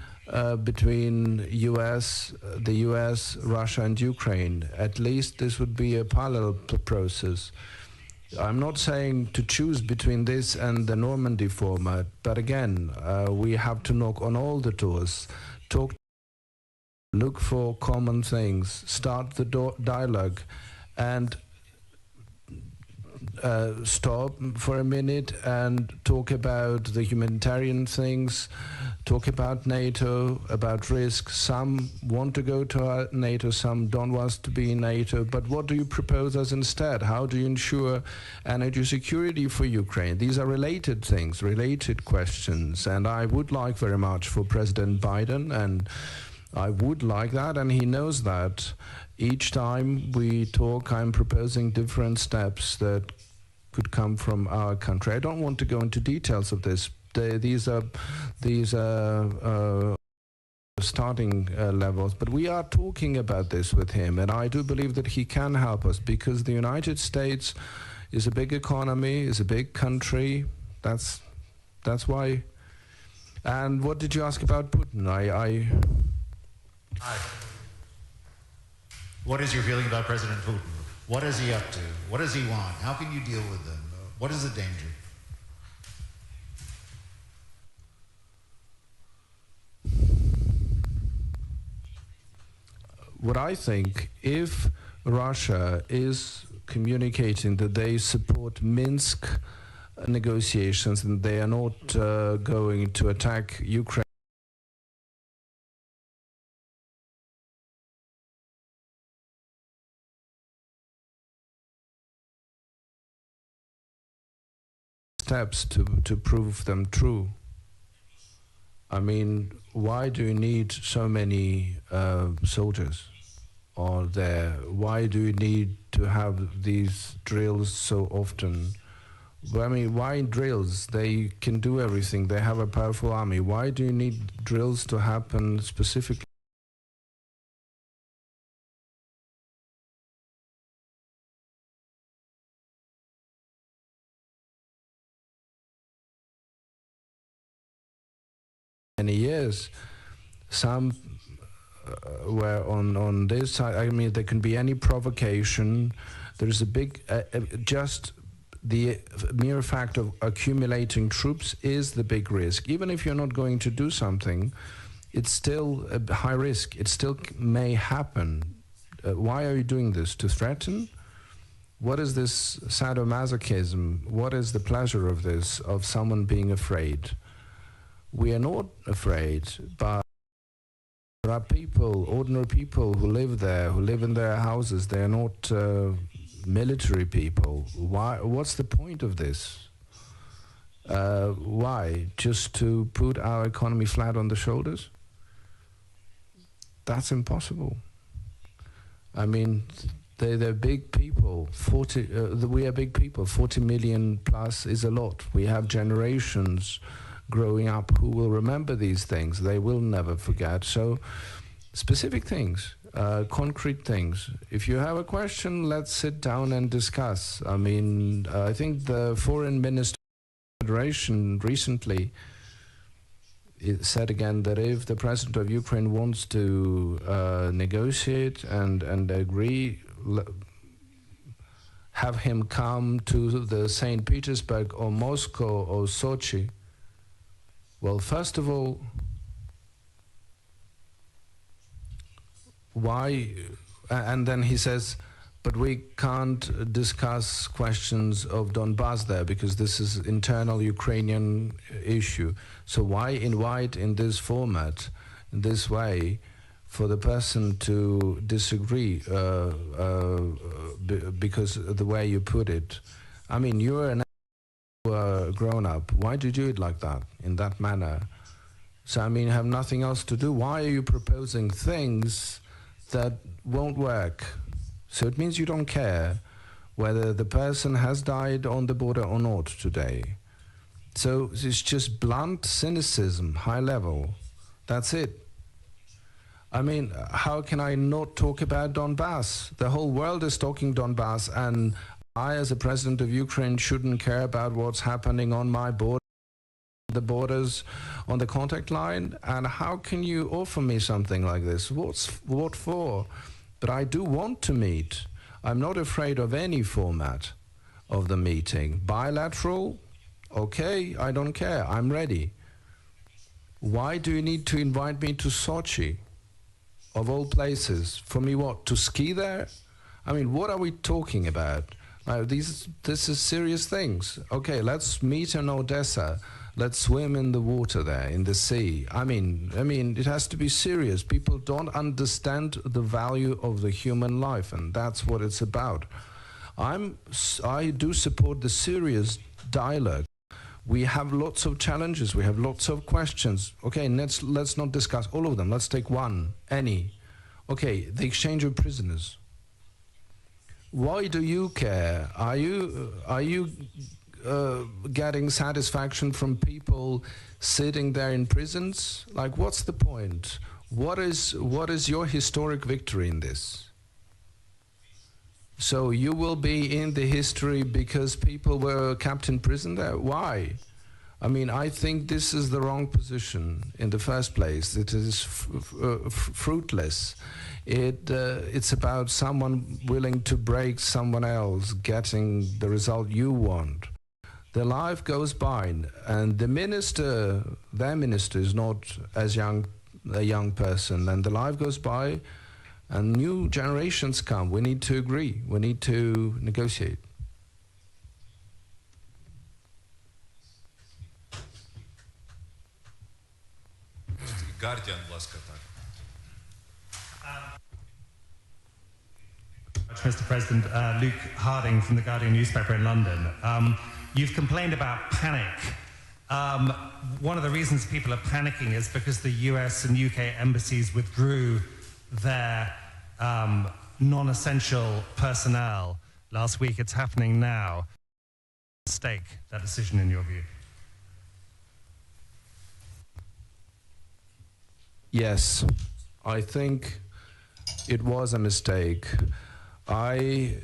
between the US, Russia and Ukraine. At least this would be a parallel process. I'm not saying to choose between this and the Normandy format, but again, we have to knock on all the doors, look for common things, start the dialogue, and stop for a minute and talk about the humanitarian things, talk about NATO, about risk. Some want to go to NATO, some don't want to be in NATO, but what do you propose as instead? How do you ensure energy security for Ukraine? These are related things, related questions, and I would like very much for President Biden, and I would like that, and he knows that. Each time we talk, I'm proposing different steps that could come from our country. I don't want to go into details of this. These are starting levels, but we are talking about this with him, and I do believe that he can help us, because the United States is a big economy, is a big country. That's why. And what did you ask about Putin? Hi. What is your feeling about President Putin? What is he up to? What does he want? How can you deal with him? What is the danger? What I think, if Russia is communicating that they support Minsk negotiations and they are not going to attack Ukraine, steps to prove them true. I mean, why do you need so many soldiers or there? Why do you need to have these drills so often? I mean, why drills? They can do everything. They have a powerful army. Why do you need drills to happen specifically? Many years, some were on this side. I mean, there can be any provocation. There is a big, just the mere fact of accumulating troops is the big risk. Even if you're not going to do something, it's still a high risk. It still may happen. Why are you doing this? To threaten? What is this sadomasochism? What is the pleasure of this, of someone being afraid? We are not afraid, but there are people, ordinary people who live there, who live in their houses. They are not military people. Why? What's the point of this? Why? Just to put our economy flat on the shoulders? That's impossible. I mean, they're big people. We are big people. 40 million plus is a lot. We have generations growing up who will remember these things. They will never forget. So specific things, concrete things. If you have a question, let's sit down and discuss. I mean, I think the foreign minister Federation recently said again that if the president of Ukraine wants to negotiate and agree, have him come to the St. Petersburg or Moscow or Sochi. Well, first of all, why? And then he says, but we can't discuss questions of Donbass there because this is internal Ukrainian issue. So why invite in this format, in this way, for the person to disagree because of the way you put it? I mean, you're an grown up. Why do you do it like that, in that manner? So I mean, have nothing else to do. Why are you proposing things that won't work? So it means you don't care whether the person has died on the border or not today. So it's just blunt cynicism, high level. That's it. I mean, how can I not talk about Donbass? The whole world is talking Donbass, and I, as a president of Ukraine, shouldn't care about what's happening on my border, the borders, on the contact line. And how can you offer me something like this? What for? But I do want to meet. I'm not afraid of any format of the meeting. Bilateral, okay, I don't care. I'm ready. Why do you need to invite me to Sochi, of all places? For me, what? To ski there? I mean, what are we talking about? This is serious things. Okay, let's meet in Odessa. Let's swim in the water there, in the sea. I mean, it has to be serious. People don't understand the value of the human life, and that's what it's about. I do support the serious dialogue. We have lots of challenges. We have lots of questions. Okay, let's not discuss all of them. Let's take one, any. Okay, the exchange of prisoners. Why do you care? Are you getting satisfaction from people sitting there in prisons? Like, what's the point? What is your historic victory in this? So you will be in the history because people were kept in prison there? Why? I mean, I think this is the wrong position in the first place. It is fruitless. It's about someone willing to break someone else, getting the result you want. The life goes by, and the minister, their minister, is not as a young person, and the life goes by, and new generations come. We need to agree. We need to negotiate. Guardian, ласка, так. Mr. President, Luke Harding from the Guardian newspaper in London. You've complained about panic. One of the reasons people are panicking is because the US and UK embassies withdrew their non-essential personnel last week. It's happening now. Mistake, that decision in your view? Yes, I think it was a mistake. I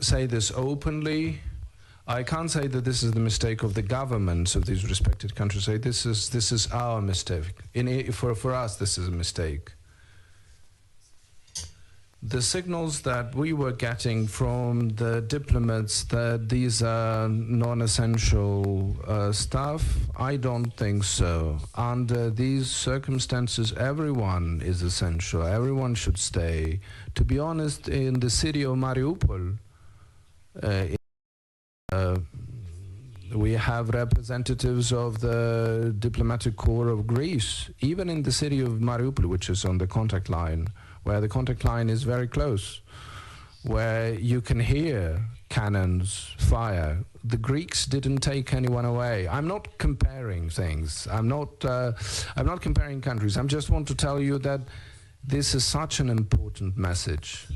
say this openly. I can't say that this is the mistake of the governments of these respected countries. Say this is our mistake. For us, this is a mistake. The signals that we were getting from the diplomats that these are non-essential stuff, I don't think so. Under these circumstances, everyone is essential. Everyone should stay. To be honest, in the city of Mariupol, we have representatives of the diplomatic corps of Greece, even in the city of Mariupol, which is on the contact line, where the contact line is very close, where you can hear cannons fire. The Greeks didn't take anyone away. I'm not comparing things. I'm not comparing countries. I just want to tell you that this is such an important message.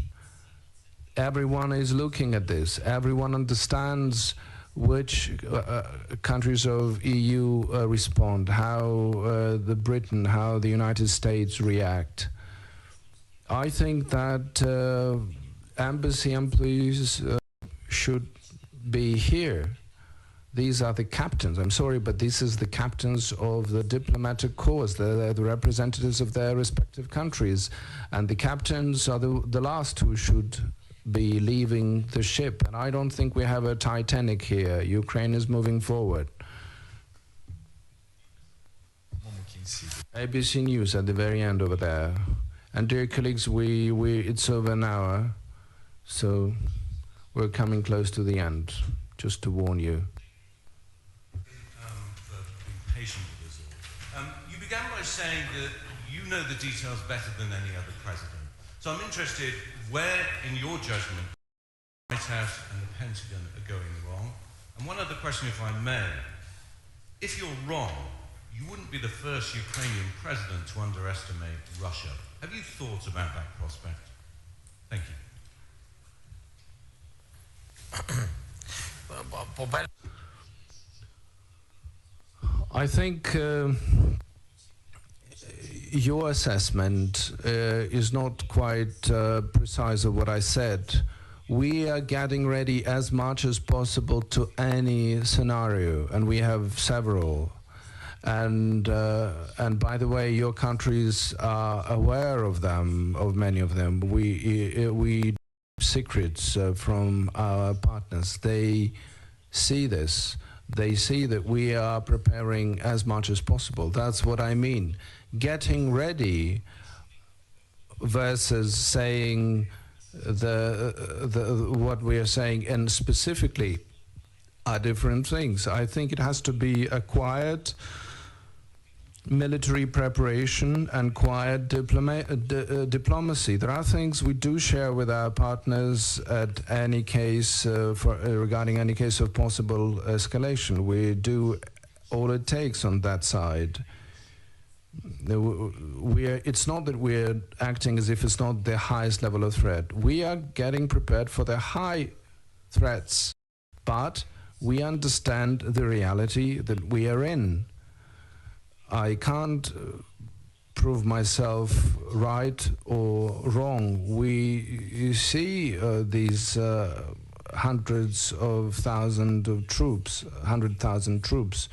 Everyone is looking at this. Everyone understands which countries of EU respond, how the Britain, how the United States react. I think that embassy employees should be here. These are the captains. I'm sorry, but this is the captains of the diplomatic corps. They're the representatives of their respective countries. And the captains are the last who should be leaving the ship. And I don't think we have a Titanic here. Ukraine is moving forward. ABC News at the very end over there. And dear colleagues, it's over an hour, so we're coming close to the end, just to warn you. For being patient with us all. You began by saying that you know the details better than any other president. So I'm interested where, in your judgment, the White House and the Pentagon are going wrong. And one other question, if I may. If you're wrong, you wouldn't be the first Ukrainian president to underestimate Russia. Have you thought about that prospect? Thank you. I think your assessment is not quite precise of what I said. We are getting ready as much as possible to any scenario, and we have several. And by the way, your countries are aware of them, of many of them. We secrets from our partners. They see this. They see that we are preparing as much as possible. That's what I mean. Getting ready versus saying what we are saying, and specifically, are different things. I think it has to be a quiet military preparation and quiet diplomacy. There are things we do share with our partners at any case regarding any case of possible escalation. We do all it takes on that side. It's not that we're acting as if it's not the highest level of threat. We are getting prepared for the high threats, but we understand the reality that we are in. I can't prove myself right or wrong. We see these hundreds of thousands of troops, 100,000 troops.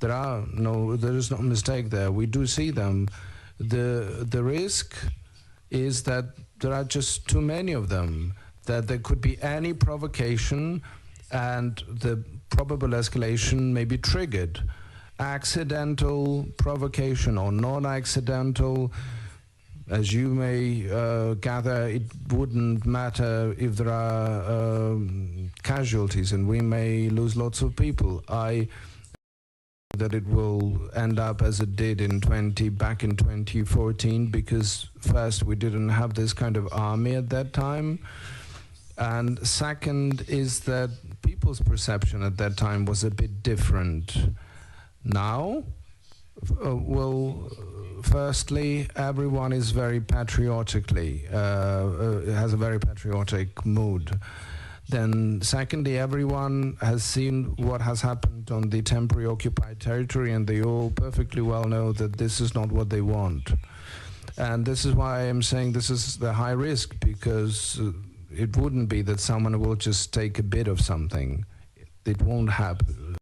There is no mistake there. We do see them. The risk is that there are just too many of them, that there could be any provocation and the probable escalation may be triggered. Accidental provocation or non-accidental, as you may gather, it wouldn't matter if there are casualties, and we may lose lots of people. That it will end up as it did back in 2014, because first we didn't have this kind of army at that time, and second is that people's perception at that time was a bit different. Now, firstly, everyone is very patriotically, has a very patriotic mood. Then, secondly, everyone has seen what has happened on the temporary occupied territory, and they all perfectly well know that this is not what they want. And this is why I'm saying this is the high risk, because it wouldn't be that someone will just take a bit of something. It won't happen.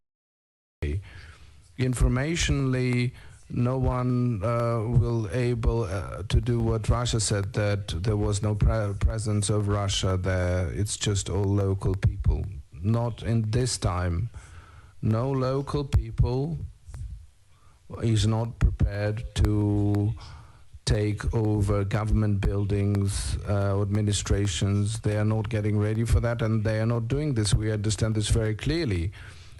Informationally, no one will able to do what Russia said, that there was no presence of Russia there. It's just all local people. Not in this time. No local people is not prepared to take over government buildings, administrations. They are not getting ready for that, and they are not doing this. We understand this very clearly.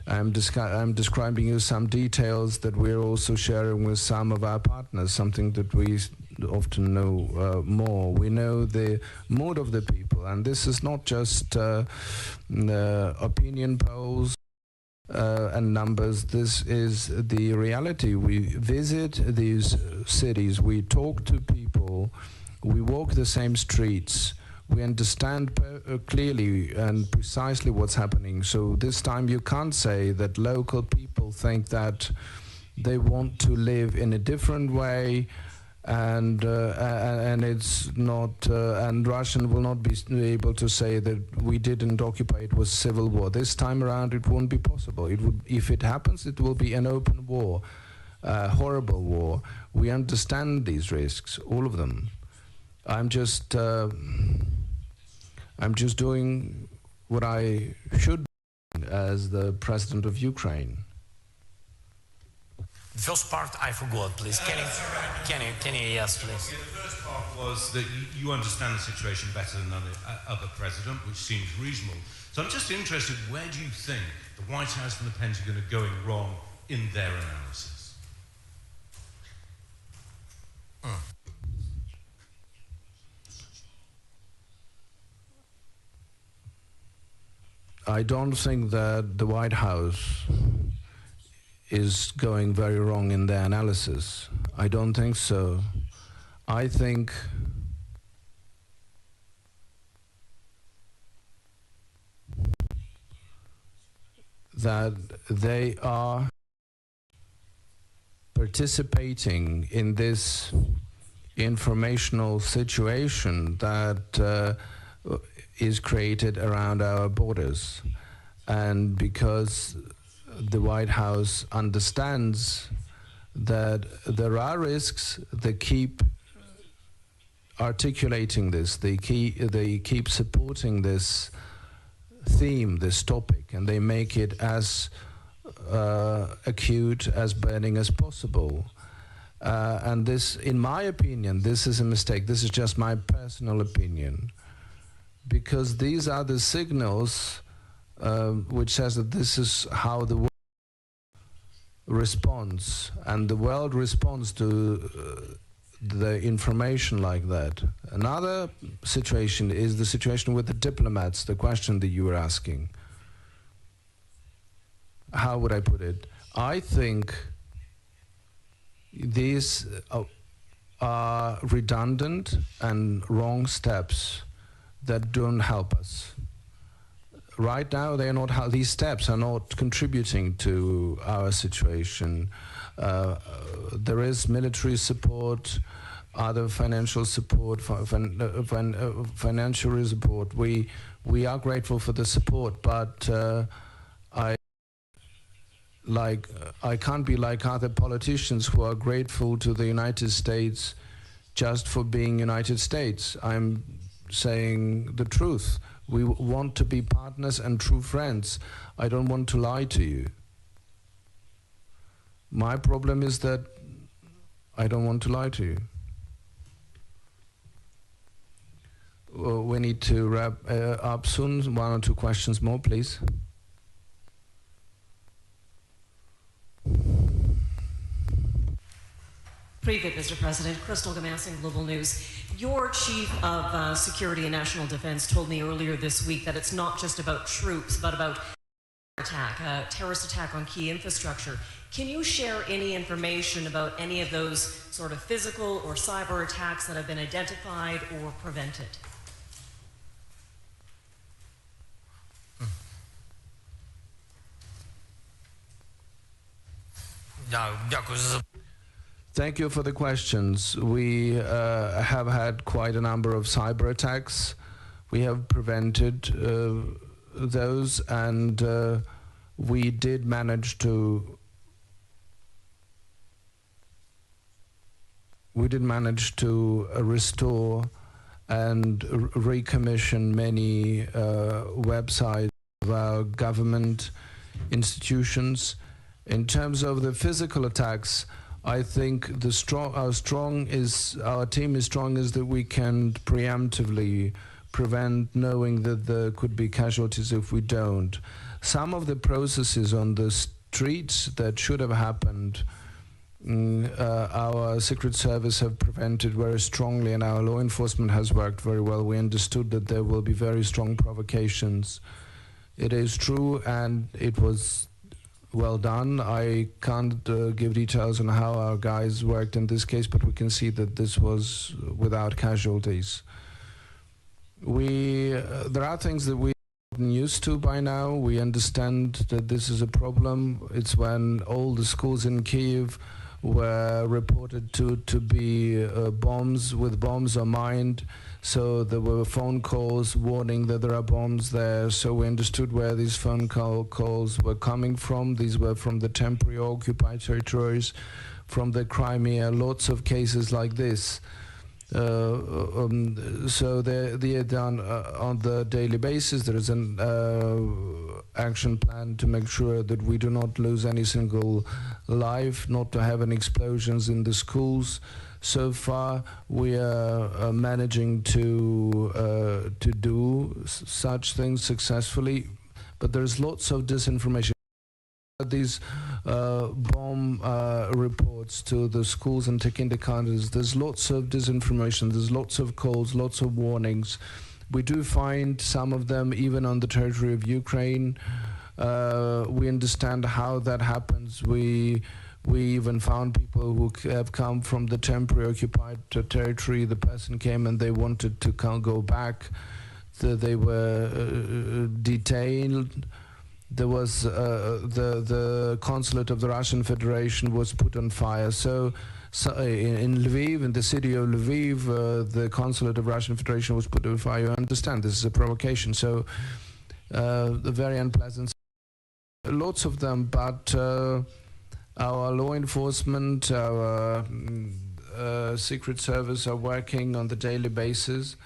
I'm describing you some details that we're also sharing with some of our partners, something that we often know more. We know the mood of the people, and this is not just opinion polls and numbers. This is the reality. We visit these cities, we talk to people, we walk the same streets. We understand clearly and precisely what's happening. So this time you can't say that local people think that they want to live in a different way, and it's not. And Russian will not be able to say that we didn't occupy. It was civil war. This time around, it won't be possible. It would, if it happens, it will be an open war, horrible war. We understand these risks, all of them. I'm just doing what I should do as the president of Ukraine. The first part I forgot, please. Can you, yes, please. Yeah, the first part was that you understand the situation better than other president, which seems reasonable. So I'm just interested, where do you think the White House and the Pentagon are going wrong in their analysis? I don't think that the White House is going very wrong in their analysis. I don't think so. I think that they are participating in this informational situation that is created around our borders. And because the White House understands that there are risks, they keep articulating this, they keep supporting this theme, this topic, and they make it as acute, as burning as possible. And this, in my opinion, this is a mistake. This is just my personal opinion. because these are the signals which says that this is how the world responds, and the world responds to the information like that. Another situation is the situation with the diplomats, the question that you were asking. How would I put it? I think these are redundant and wrong steps that don't help us. Right now, they are not. These steps are not contributing to our situation. There is military support, other financial support, financial support. We are grateful for the support, but I can't be like other politicians who are grateful to the United States just for being United States. I'm saying the truth. We want to be partners and true friends. I don't want to lie to you. My problem is that I don't want to lie to you. We need to wrap up soon. One or two questions more, please. Привет, Mr. President. Crystal Gamassing, Global News. Your Chief of Security and National Defense told me earlier this week that it's not just about troops, but about a terrorist attack on key infrastructure. Can you share any information about any of those sort of physical or cyber attacks that have been identified or prevented? Thank you for the questions. We have had quite a number of cyber attacks. We have prevented those, and we did manage to restore and recommission many websites of our government institutions. In terms of the physical attacks, I think our team is strong is that we can preemptively prevent knowing that there could be casualties if we don't. Some of the processes on the streets that should have happened, our Secret Service have prevented very strongly, and our law enforcement has worked very well. We understood that there will be very strong provocations. It is true, and it was well done. I can't give details on how our guys worked in this case, but we can see that this was without casualties. There are things that we've gotten used to by now. We understand that this is a problem. It's when all the schools in Kyiv were reported to be bombs or mined. So there were phone calls warning that there are bombs there. So we understood where these phone calls were coming from. These were from the temporary occupied territories, from the Crimea, lots of cases like this. So they're done on the daily basis. There is an action plan to make sure that we do not lose any single life, not to have any explosions in the schools. So far, we are managing to do such things successfully, but there's lots of disinformation. These bomb reports to the schools and to kindergartens, there's lots of disinformation, there's lots of calls, lots of warnings. We do find some of them even on the territory of Ukraine. We understand how that happens. We even found people who have come from the temporary occupied territory. The person came and they wanted to go back. They were detained. There was the consulate of the Russian Federation was put on fire. So in Lviv, in the city of Lviv, the consulate of Russian Federation was put on fire. You understand, this is a provocation. So the very unpleasant, lots of them, but our law enforcement, our Secret Service are working on the daily basis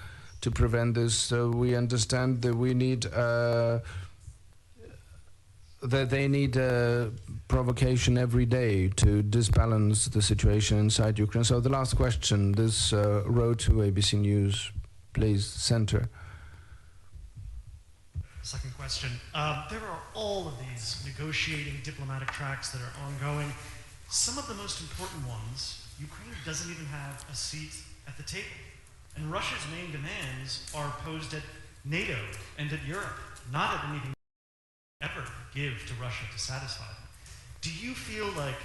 to prevent this. So we understand that we need that they need provocation every day to disbalance the situation inside Ukraine. So the last question, this row to ABC News, please, center. second question. There are all of these negotiating diplomatic tracks that are ongoing. Some of the most important ones, Ukraine doesn't even have a seat at the table. And Russia's main demands are posed at NATO and at Europe, not at anything ever give to Russia to satisfy them. Do you feel like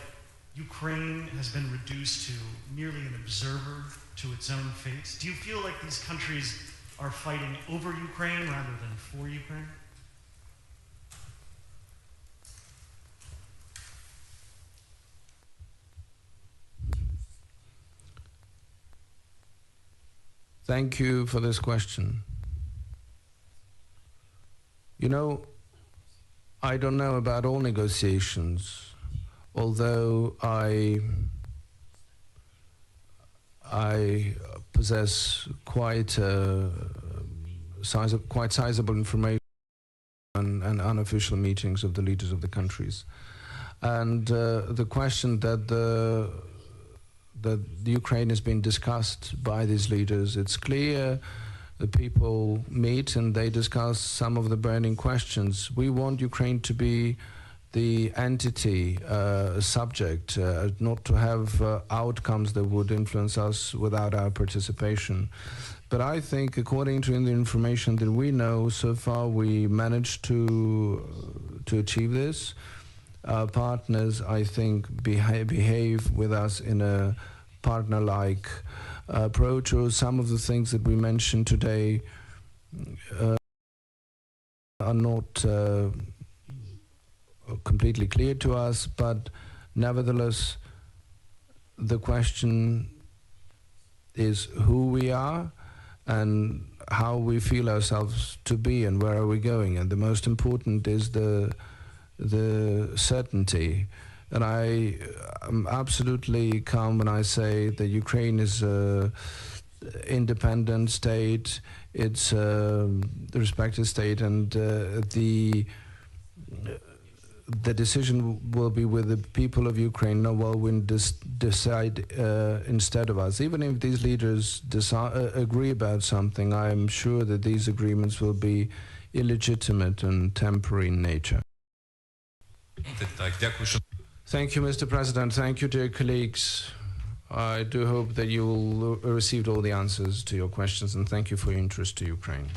Ukraine has been reduced to merely an observer to its own fate? Do you feel like these countries are fighting over Ukraine rather than for Ukraine? Thank you for this question. You know, I don't know about all negotiations, although I possess quite sizable information and unofficial meetings of the leaders of the countries. And the question that the Ukraine has been discussed by these leaders, it's clear the people meet and they discuss some of the burning questions. We want Ukraine to be the entity, subject, not to have outcomes that would influence us without our participation. But I think, according to the information that we know, so far we managed to achieve this. Our partners, I think, behave with us in a partner-like approach, or some of the things that we mentioned today are not completely clear to us, but nevertheless the question is who we are and how we feel ourselves to be and where are we going, and the most important is the certainty. And I am absolutely calm when I say that Ukraine is an independent state, it's a respected state, and the decision will be with the people of Ukraine. No one will decide instead of us. Even if these leaders agree about something, I am sure that these agreements will be illegitimate and temporary in nature. Thank you, Mr. President. Thank you, dear colleagues. I do hope that you will receive all the answers to your questions, and thank you for your interest to Ukraine.